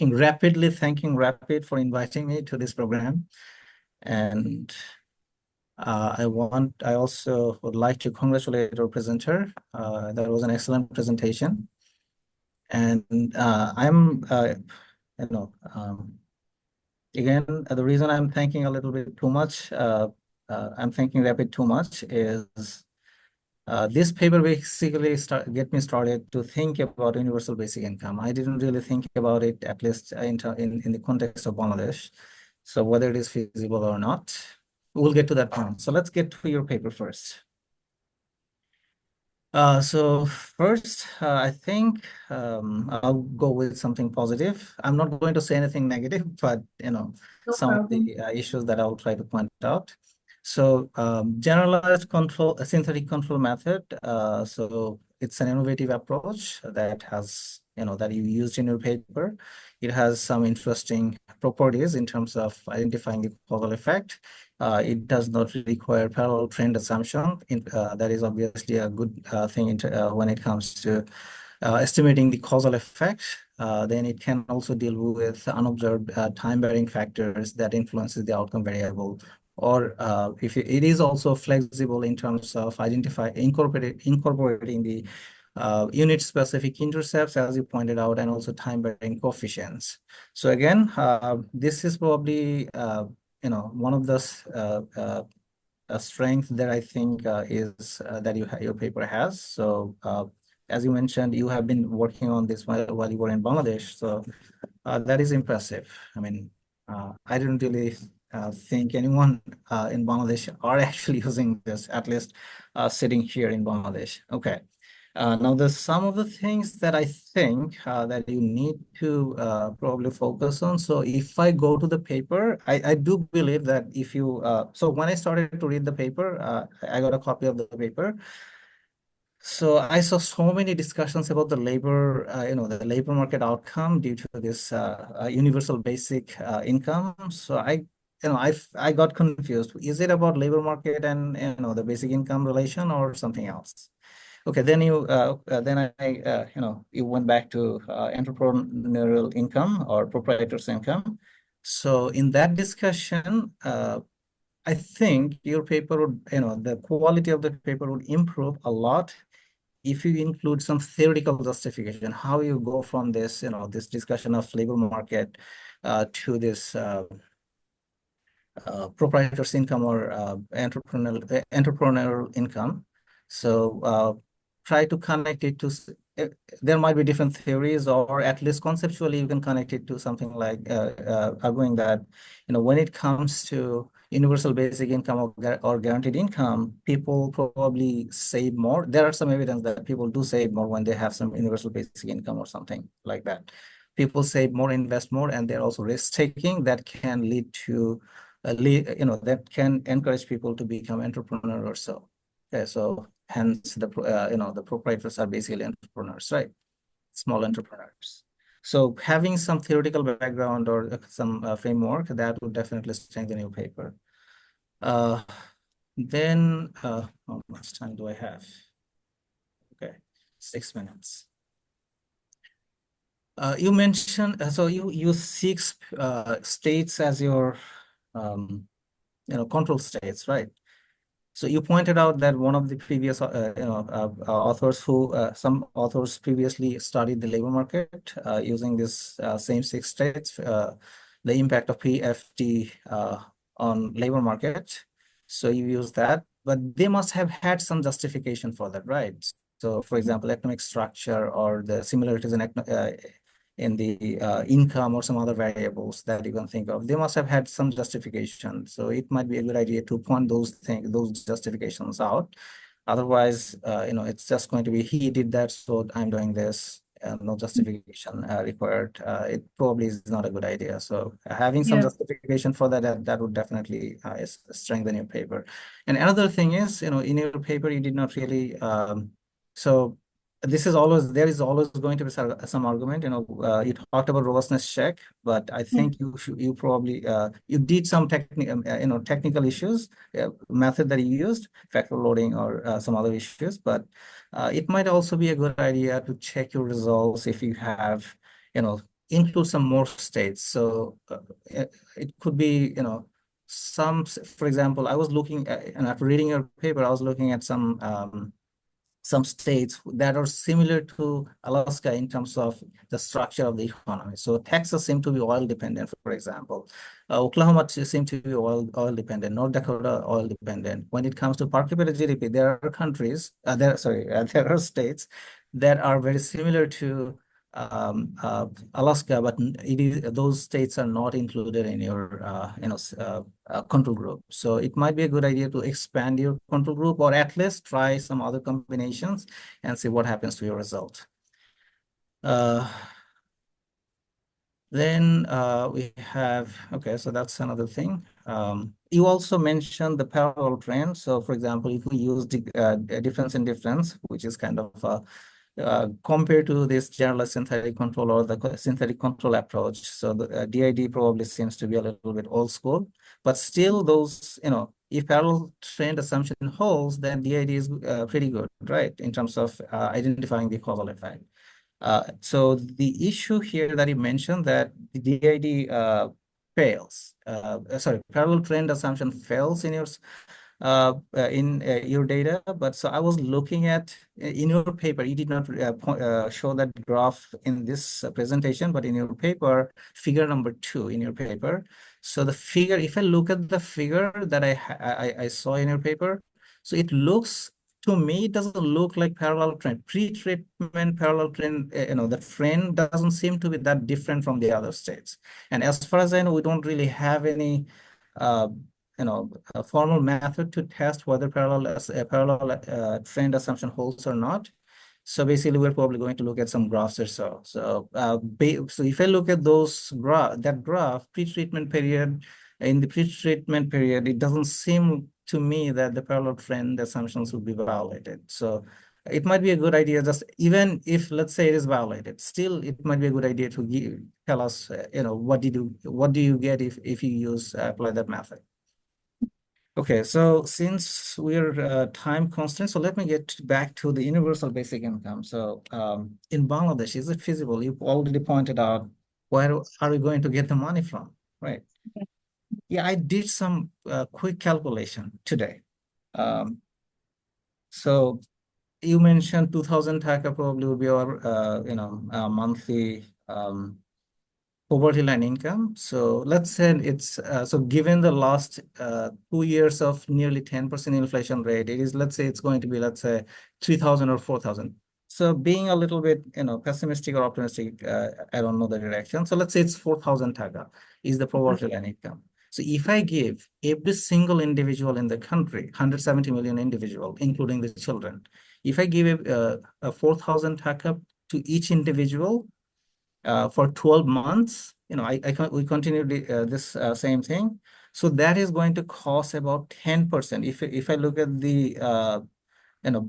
rapidly thanking Rapid for inviting me to this program. And I also would like to congratulate our presenter. That was an excellent presentation. And I'm, again, the reason I'm thinking a little bit too much, I'm thinking Rapid too much is this paper basically get me started to think about universal basic income. I didn't really think about it, at least in the context of Bangladesh. So whether it is feasible or not, we'll get to that point. So let's get to your paper first. So first, I think I'll go with something positive. I'm not going to say anything negative, but some of the issues that I'll try to point out. So generalized control, synthetic control method. So it's an innovative approach that has, that you used in your paper. It has some interesting properties in terms of identifying the causal effect. It does not require parallel trend assumption. That is obviously a good thing when it comes to estimating the causal effect. Then it can also deal with unobserved time-varying factors that influences the outcome variable. Or if it is also flexible in terms of incorporating the unit-specific intercepts, as you pointed out, and also time-varying coefficients. So again, this is probably one of the strength that I think is that your paper has. So as you mentioned, you have been working on this while you were in Bangladesh. So that is impressive. I mean, I didn't really think anyone in Bangladesh are actually using this, at least sitting here in Bangladesh. Okay. Now, there's some of the things that I think that you need to probably focus on. So if I go to the paper, I do believe that if you, so when I started to read the paper, I got a copy of the paper. So I saw so many discussions about the labor, the labor market outcome due to this universal basic income. So I got confused. Is it about labor market and the basic income relation or something else? Okay, then you went back to entrepreneurial income or proprietor's income. So in that discussion, I think your paper would, the quality of the paper would improve a lot if you include some theoretical justification, how you go from this, this discussion of labor market to this proprietor's income or entrepreneurial income. So try to connect it to, there might be different theories, or at least conceptually you can connect it to something like arguing that, when it comes to universal basic income or guaranteed income, people probably save more. There are some evidence that people do save more when they have some universal basic income or something like that. People save more, invest more, and they're also risk-taking that can lead to that can encourage people to become entrepreneur or so. Okay, so hence the the proprietors are basically entrepreneurs, right? Small entrepreneurs. So having some theoretical background or some framework that would definitely strengthen your paper. Then how much time do I have? Okay, 6 minutes. You mentioned so you use 6 states as your control states, right? So you pointed out that one of the previous authors some authors previously studied the labor market using this same 6 states, the impact of PFT on labor market. So you use that, but they must have had some justification for that, right? So for example, economic structure or the similarities in the income or some other variables that you can think of. They must have had some justification. So it might be a good idea to point those justifications out. Otherwise, it's just going to be, he did that, so I'm doing this. No justification required. It probably is not a good idea. So having some justification for that would definitely strengthen your paper. And another thing is, in your paper, you did not really, so there is always going to be some argument. You talked about robustness check, but I think you probably you did some technical issues, method that you used, factor loading or some other issues. But it might also be a good idea to check your results if you have, include some more states. So it could be, for example, I was looking at, and after reading your paper, I was looking at some states that are similar to Alaska in terms of the structure of the economy. So Texas seemed to be oil dependent, for example. Oklahoma seemed to be oil dependent. North Dakota oil dependent. When it comes to per capita GDP, there are countries, there are states that are very similar to Alaska, but those states are not included in your control group. So it might be a good idea to expand your control group, or at least try some other combinations and see what happens to your result. Then we have, okay, so that's another thing. You also mentioned the parallel trend. So for example, if we use the difference in difference, which is kind of compared to this generalized synthetic control or the synthetic control approach. So the DID probably seems to be a little bit old school, but still those, if parallel trend assumption holds, then DID is pretty good, right? In terms of identifying the causal effect. So the issue here that you mentioned that the DID fails, sorry, parallel trend assumption fails in your data. But so I was looking at in your paper, you did not show that graph in this presentation, but in your paper, figure number 2 in your paper. So the figure, if I look at the figure that I saw in your paper, so it looks to me, it doesn't look like parallel trend. Pre-treatment parallel trend, the trend doesn't seem to be that different from the other states. And as far as I know, we don't really have any, a formal method to test whether parallel trend assumption holds or not. So basically, we're probably going to look at some graphs or so. So, so if I look at that graph, pre-treatment period, in the pre-treatment period, it doesn't seem to me that the parallel trend assumptions would be violated. So it might be a good idea, just even if, let's say, it is violated, still it might be a good idea to tell us, what do you get if you apply that method. Okay, so since we're time constrained, so let me get back to the universal basic income. So in Bangladesh, is it feasible? You've already pointed out, where are we going to get the money from, right? Yeah, I did some quick calculation today. So you mentioned 2,000 taka probably would be our, monthly poverty line income. So let's say it's, so given the last 2 years of nearly 10% inflation rate, let's say it's going to be, let's say 3,000 or 4,000. So being a little bit, pessimistic or optimistic, I don't know the direction. So let's say it's 4,000 taka is the poverty line income. So if I give every single individual in the country, 170 million individual, including the children, if I give a 4,000 taka to each individual, for 12 months, we continue this same thing. So that is going to cost about 10%. If I look at the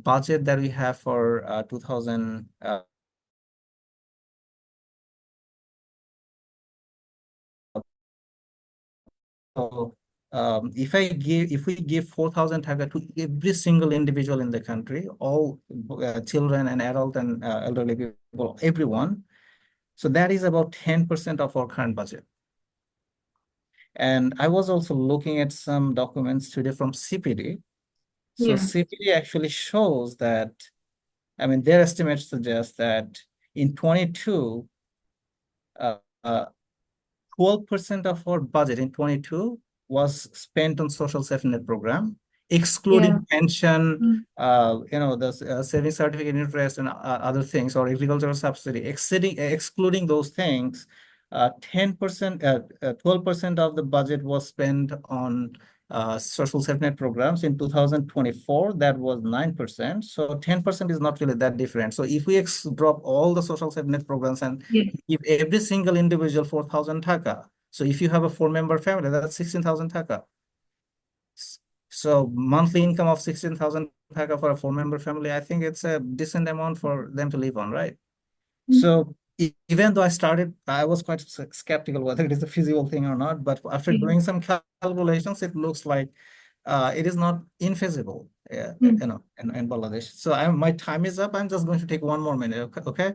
budget that we have for 2000. So if we give 4,000 taka to every single individual in the country, all children and adult and elderly people, everyone, so that is about 10% of our current budget. And I was also looking at some documents today from CPD. So CPD actually shows that, their estimates suggest that in 22, 12% of our budget in 22 was spent on social safety net program, excluding pension, the saving certificate interest and other things, or agricultural subsidy, excluding those things. 10%, 12% of the budget was spent on social safety net programs. In 2024, that was 9%. So 10% is not really that different. So if we drop all the social safety net programs and give every single individual 4,000 taka, so if you have a 4-member family, that's 16,000 taka. So monthly income of 16,000 taka for a 4-member family, I think it's a decent amount for them to live on, right? So even though I was quite skeptical whether it is a feasible thing or not, but after doing some calculations, it looks like it is not infeasible, in Bangladesh. So my time is up. I'm just going to take 1 more minute, okay?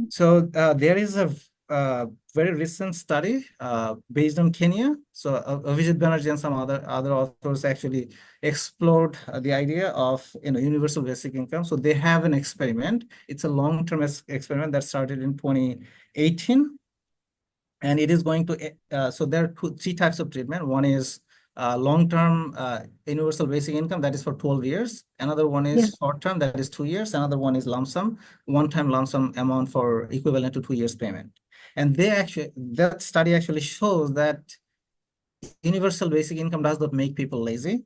So there is a very recent study based on Kenya. So Avijit Banerjee and some other authors actually explored the idea of universal basic income. So they have an experiment. It's a long-term experiment that started in 2018. And it is going to, so there are 3 types of treatment. One is long-term universal basic income, that is for 12 years. Another one is short-term, that is 2 years. Another one is lump sum, one-time lump sum amount for equivalent to 2 years payment. And that study actually shows that universal basic income does not make people lazy.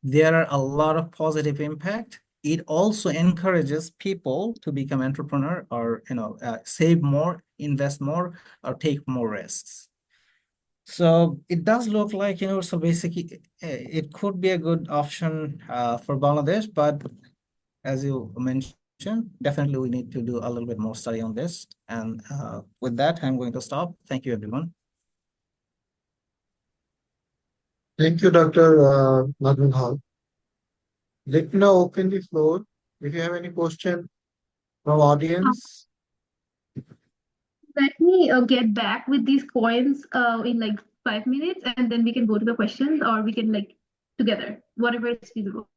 There are a lot of positive impact. It also encourages people to become entrepreneur or save more invest more or take more risks. So it does look like, so basically it could be a good option for Bangladesh, but as you mentioned, definitely we need to do a little bit more study on this. And with that, I'm going to stop. Thank you, everyone. Thank you, Dr. Nazmul Haq. Let me now open the floor. If you have any question from audience, Let me get back with these coins in like 5 minutes, and then we can go to the questions, or we can like together, whatever is feasible.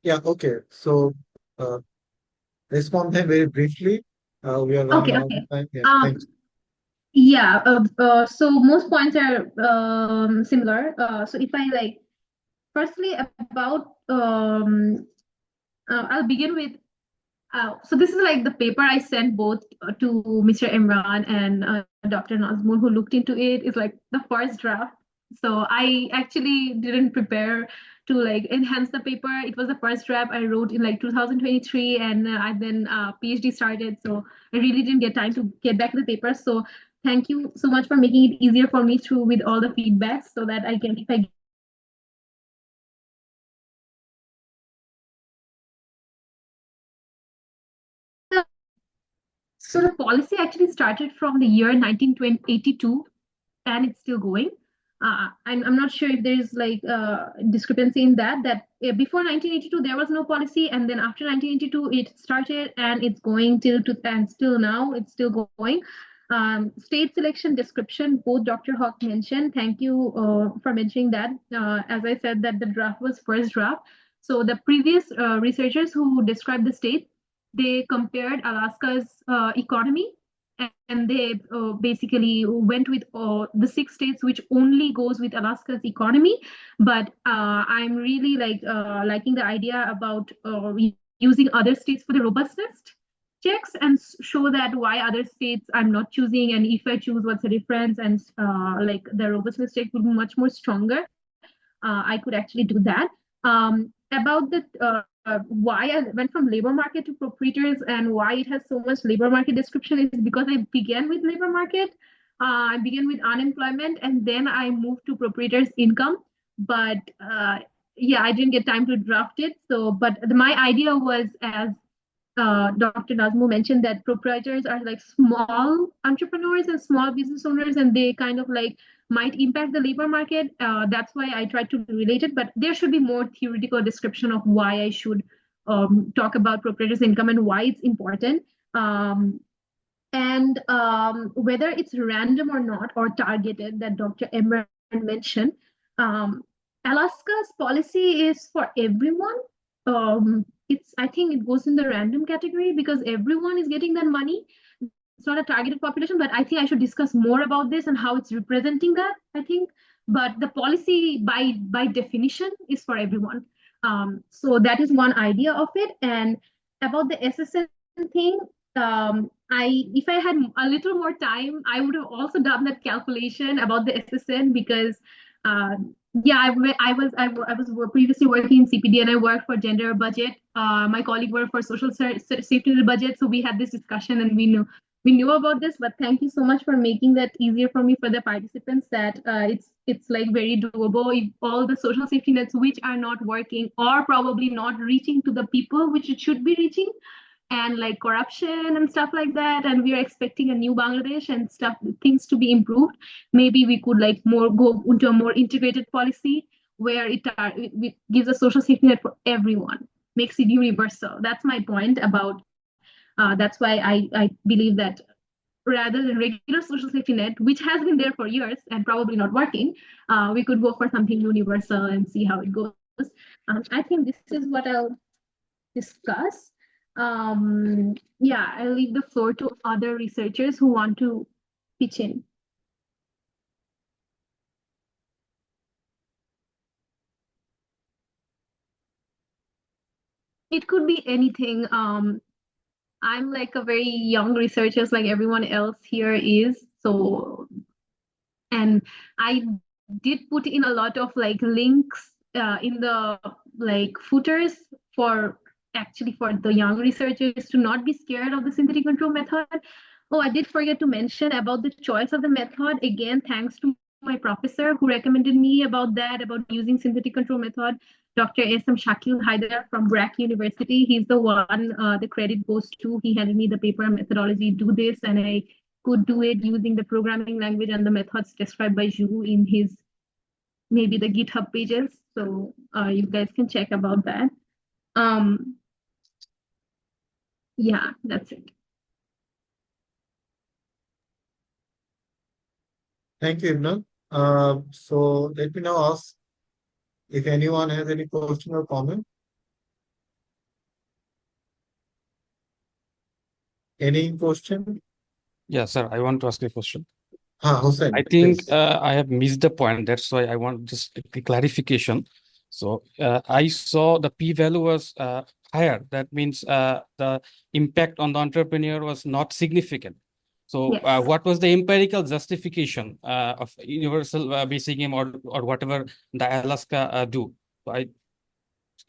yeah, okay. So uh, respond them very briefly. We are running Okay, out of okay. time. Yeah, Um, thanks. yeah. So most points are similar. So if I like, firstly about I'll begin with. So this is like the paper I sent both to Mr. Imran and Dr. Nazmul, who looked into it. It's like the first draft. So I actually didn't prepare to like enhance the paper. It was the first draft I wrote in like 2023, and I then PhD started. So I really didn't get time to get back to the paper. So thank you so much for making it easier for me through with all the feedbacks, so that I can, if I so the policy actually started from the year 1982, and it's still going. I'm not sure if there's like discrepancy in that before 1982 there was no policy, and then after 1982 it started, and it's going till to and still now it's still going. State selection description, both Dr. Hawk mentioned. Thank you for mentioning that. As I said, that the draft was first draft. So the previous researchers who described the state, they compared Alaska's economy, and they basically went with the 6 states which only goes with Alaska's economy. But I'm really like liking the idea about using other states for the robustness checks, and show that why other states I'm not choosing, and if I choose, what's the difference, and like the robustness check would be much more stronger. I could actually do that. About the why I went from labor market to proprietors, and why it has so much labor market description, is because I began with labor market. I began with unemployment, and then I moved to proprietors income. But yeah, I didn't get time to draft it. So, but my idea was, as Dr. Nazmu mentioned, that proprietors are like small entrepreneurs and small business owners, and they kind of like might impact the labor market. That's why I tried to relate it, but there should be more theoretical description of why I should talk about proprietors income and why it's important. And whether it's random or not, or targeted, that Dr. Emmer mentioned, Alaska's policy is for everyone. It's, I think it goes in the random category, because everyone is getting that money. It's not a targeted population, but I think I should discuss more about this and how it's representing that, I think. But the policy by definition is for everyone. So that is one idea of it. And about the SSN thing, if I had a little more time, I would have also done that calculation about the SSN, because uh, yeah, I was previously working in CPD, and I worked for gender budget. My colleague worked for social safety net budget, so we had this discussion, and we knew about this. But thank you so much for making that easier for me, for the participants, that it's like very doable. If all the social safety nets which are not working, or probably not reaching to the people which it should be reaching, and like corruption and stuff like that, and we are expecting a new Bangladesh and stuff, things to be improved, maybe we could like more go into a more integrated policy, where it gives a social safety net for everyone, makes it universal. That's my point about that's why I believe that rather than regular social safety net, which has been there for years and probably not working, we could go for something universal and see how it goes. I think this is what I'll discuss. Yeah, I'll leave the floor to other researchers who want to pitch in. It could be anything. I'm like a very young researcher, like everyone else here is. So, and I did put in a lot of like links in the like footers, for actually for the young researchers to not be scared of the synthetic control method. Oh, I did forget to mention about the choice of the method. Again, thanks to my professor who recommended me about that, about using synthetic control method, Dr. S.M. Shakil Haidar from BRAC University. He's the one the credit goes to. He handed me the paper and methodology, do this, and I could do it using the programming language and the methods described by Zhu in his maybe the GitHub pages. So you guys can check about that. Yeah, that's it. Thank you, Imran. So let me now ask if anyone has any question or comment. Any question? Yeah, sir, I want to ask you a question. Hussein, I think please. I have missed the point. That's why I want just a clarification. So I saw the p-value was higher. That means the impact on the entrepreneur was not significant. So Yes. what was the empirical justification of universal basic income or whatever the Alaska do? So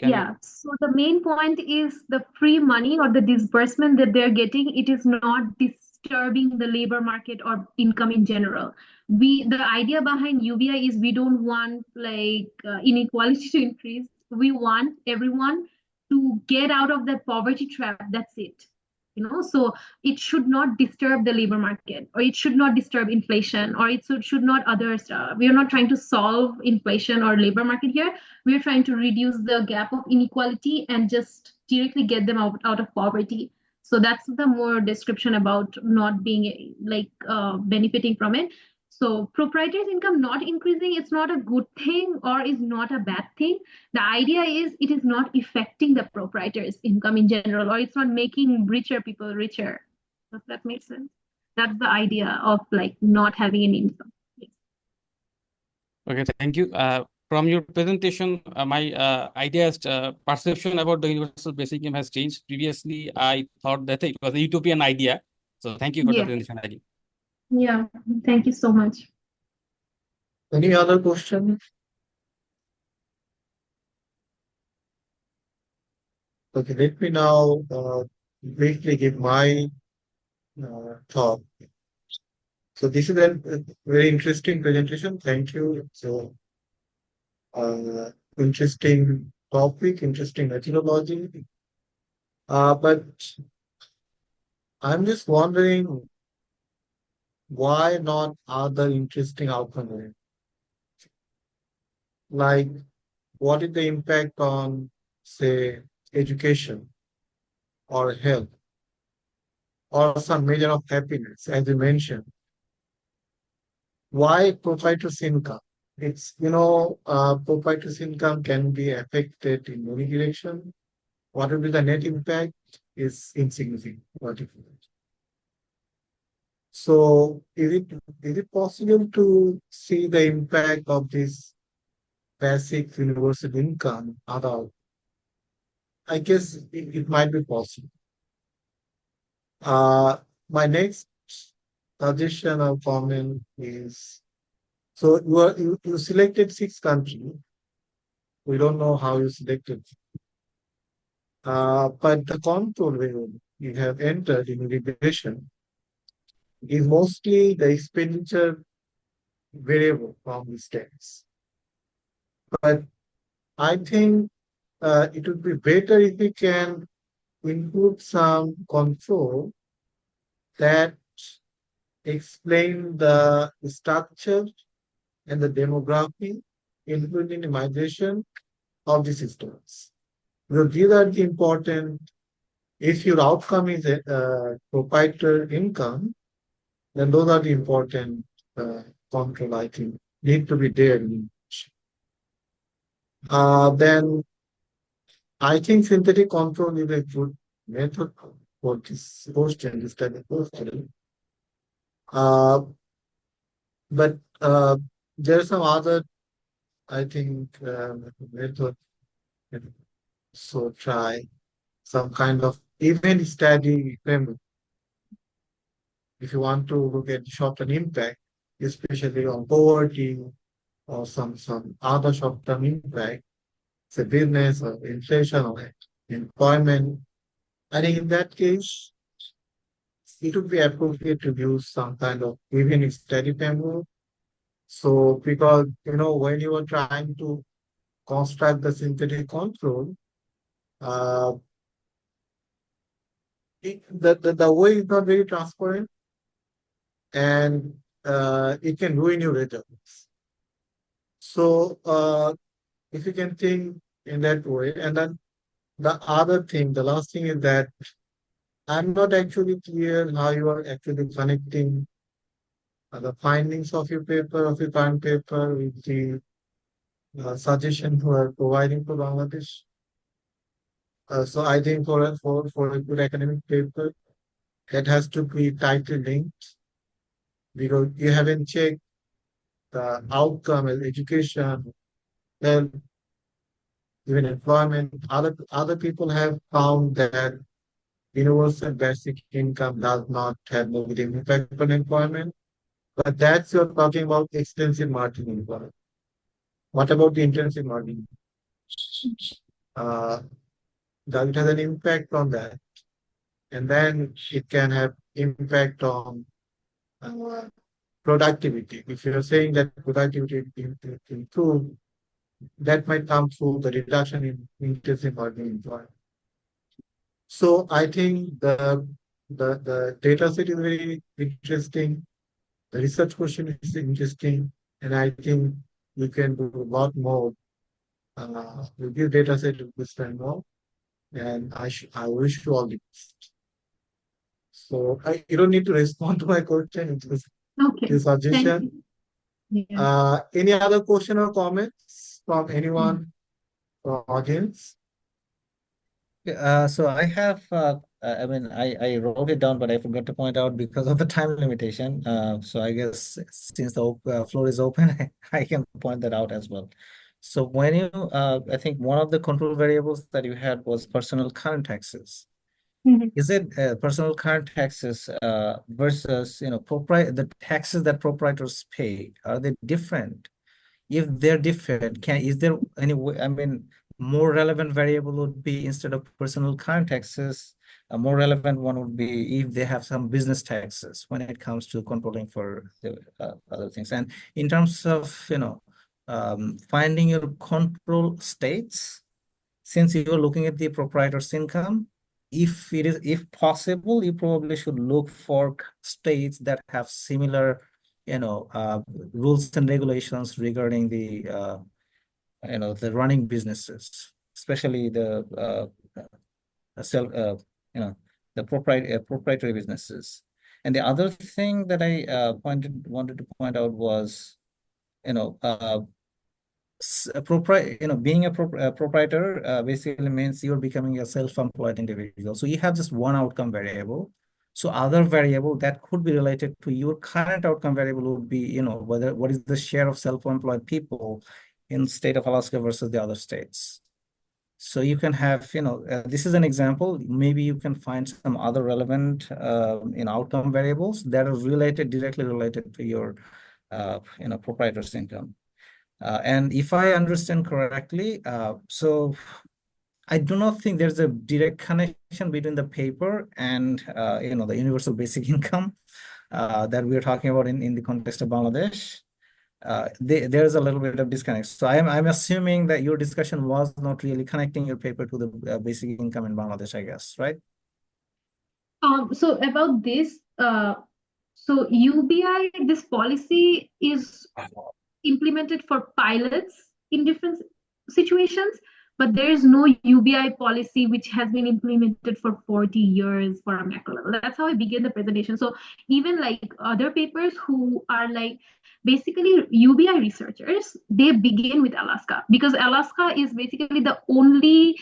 Yeah, so the main point is the free money or the disbursement that they're getting, it is not disturbing the labor market or income in general. The idea behind UBI is we don't want like inequality to increase. We want everyone to get out of that poverty trap. That's it. So it should not disturb the labor market, or it should not disturb inflation, or it should not others. We are not trying to solve inflation or labor market here. We are trying to reduce the gap of inequality and just directly get them out of poverty. So that's the more description about not being like benefiting from it. So proprietors income not increasing, it's not a good thing or is not a bad thing. The idea is it is not affecting the proprietors income in general, or it's not making richer people richer. Does that make sense? That's the idea of like not having an income. Yes. Okay, thank you. From your presentation, my ideas, perception about the universal basic income has changed. Previously, I thought that it was a utopian idea. So thank you for the Yeah. presentation again. Yeah. Thank you so much. Any other question? Okay, let me now briefly give my thought. So this is a very interesting presentation. Thank you. So interesting topic, interesting methodology. But I'm just wondering why not other interesting outcomes? Like, what is the impact on, say, education or health or some measure of happiness, as you mentioned? Why proprietor's income? It's, proprietor's income can be affected in many directions. What will be the net impact is insignificant. So is it possible to see the impact of this basic universal income adult? I guess it might be possible. My next suggestion or comment is, so you selected 6 countries. We don't know how you selected. But the control variable you have entered in regression is mostly the expenditure variable from the stats. But I think it would be better if we can include some control that explain the structure and the demography, including the migration of the systems. Because these are the important. If your outcome is a proprietor income, then those are the important control, I think, need to be there. Then I think synthetic control is a good method for this question, this type of question. But there are some other, I think, method. So try some kind of event study framework. If you want to look at short-term impact, especially on poverty or some other short-term impact, say business or inflation or employment, I think in that case, it would be appropriate to use some kind of even study framework. So because when you are trying to construct the synthetic control, uh, the way is not very transparent, and it can ruin your results. So if you can think in that way, and then the last thing is that I'm not actually clear how you are actually connecting the findings of your paper, of your current paper, with the suggestion you are providing for Bangladesh. So I think for a good academic paper, that has to be tightly linked, because you haven't checked the outcome as education, health, even employment. Other people have found that universal basic income does not have negative impact on employment. But that's you're talking about extensive margin employment. What about the intensive margin? Uh, does it have an impact on that? And then it can have impact on uh, productivity. If you're saying that productivity improve, that might come through the reduction in intensive margin employment. So I think the data set is very interesting. The research question is interesting, and I think we can do a lot more with this data set to understand more. And I wish you all the best. So you don't need to respond to my question. It was Okay, the thank suggestion. you. Yeah. Any other question or comments from anyone from audience? So I have, I mean, I wrote it down, but I forgot to point out because of the time limitation. So I guess since the floor is open, I can point that out as well. So when you, I think one of the control variables that you had was personal current taxes. Mhm. Is it personal current taxes versus, the taxes that proprietors pay? Are they different? If they're different, is there any way, I mean, more relevant variable would be, instead of personal current taxes, a more relevant one would be if they have some business taxes when it comes to controlling for the other things. And in terms of, finding your control states, since you're looking at the proprietor's income, if possible, you probably should look for states that have similar, rules and regulations regarding the running businesses, especially self, you know, the proprietary businesses. And the other thing that I wanted to point out was, you know, being a proprietor basically means you're becoming a self-employed individual. So you have just one outcome variable. So other variable that could be related to your current outcome variable would be, what is the share of self-employed people in state of Alaska versus the other states. So you can have, this is an example. Maybe you can find some other relevant, outcome variables that are directly related to your, proprietor's income. And if I understand correctly, so I do not think there's a direct connection between the paper and the universal basic income that we're talking about in the context of Bangladesh. There's a little bit of disconnect. So I'm assuming that your discussion was not really connecting your paper to the basic income in Bangladesh, I guess, right? So about this, so UBI, this policy is implemented for pilots in different situations, but there is no UBI policy which has been implemented for 40 years for a macro level. That's how I began the presentation. So even like other papers who are like basically UBI researchers, they begin with Alaska, because Alaska is basically the only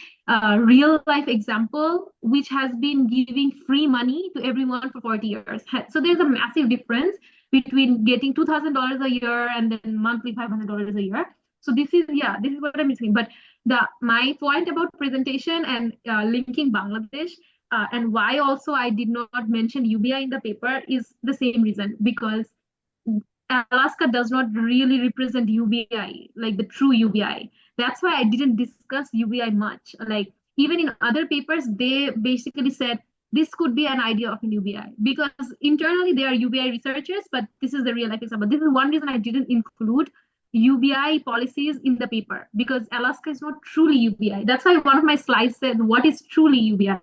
real life example which has been giving free money to everyone for 40 years. So there's a massive difference between getting $2,000 a year and then monthly $500 a year. So this is what I'm saying. But my point about presentation and linking Bangladesh and why also I did not mention UBI in the paper is the same reason, because Alaska does not really represent UBI, like the true UBI. That's why I didn't discuss UBI much. Like even in other papers, they basically said this could be an idea of an UBI, because internally they are UBI researchers, but this is the real life example. This is one reason I didn't include UBI policies in the paper, because Alaska is not truly UBI. That's why one of my slides said, what is truly UBI,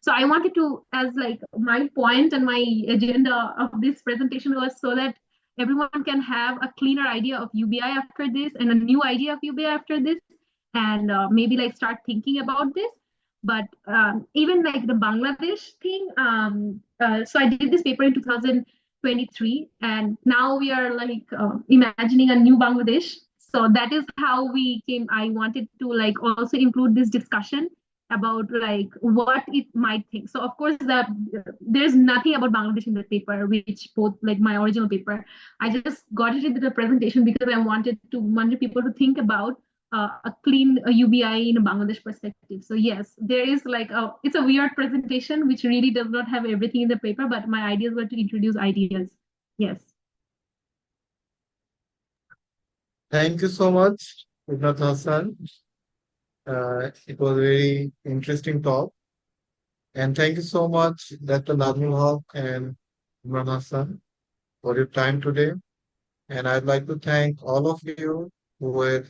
So I wanted to, as like my point and my agenda of this presentation was so that everyone can have a cleaner idea of UBI after this and a new idea of UBI after this, and maybe like start thinking about this. But even like the Bangladesh thing, so I did this paper in 2023, and now we are like imagining a new Bangladesh. So that is how we came. I wanted to like also include this discussion about like what it might think. So of course there's nothing about Bangladesh in the paper, which both like my original paper. I just got it into the presentation because I wanted people to think about a clean UBI in a Bangladesh perspective. So yes, there is like it's a weird presentation which really does not have everything in the paper, but my ideas were to introduce ideas. Yes. Thank you so much, Ibrat Hassan. It was a very interesting talk. And thank you so much, Dr. Nazmul Haq and Imran Hassan, for your time today. And I'd like to thank all of you who were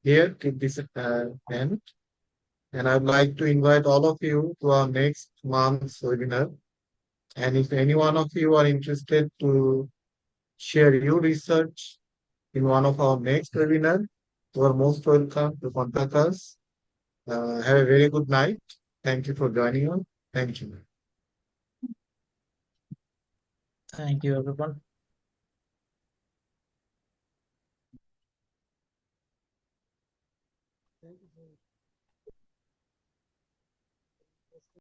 here till this end. And I'd like to invite all of you to our next month's webinar. And if any one of you are interested to share your research in one of our next webinar, you are most welcome to contact us. Have a very good night. Thank you for joining us. Thank you. Thank you, everyone.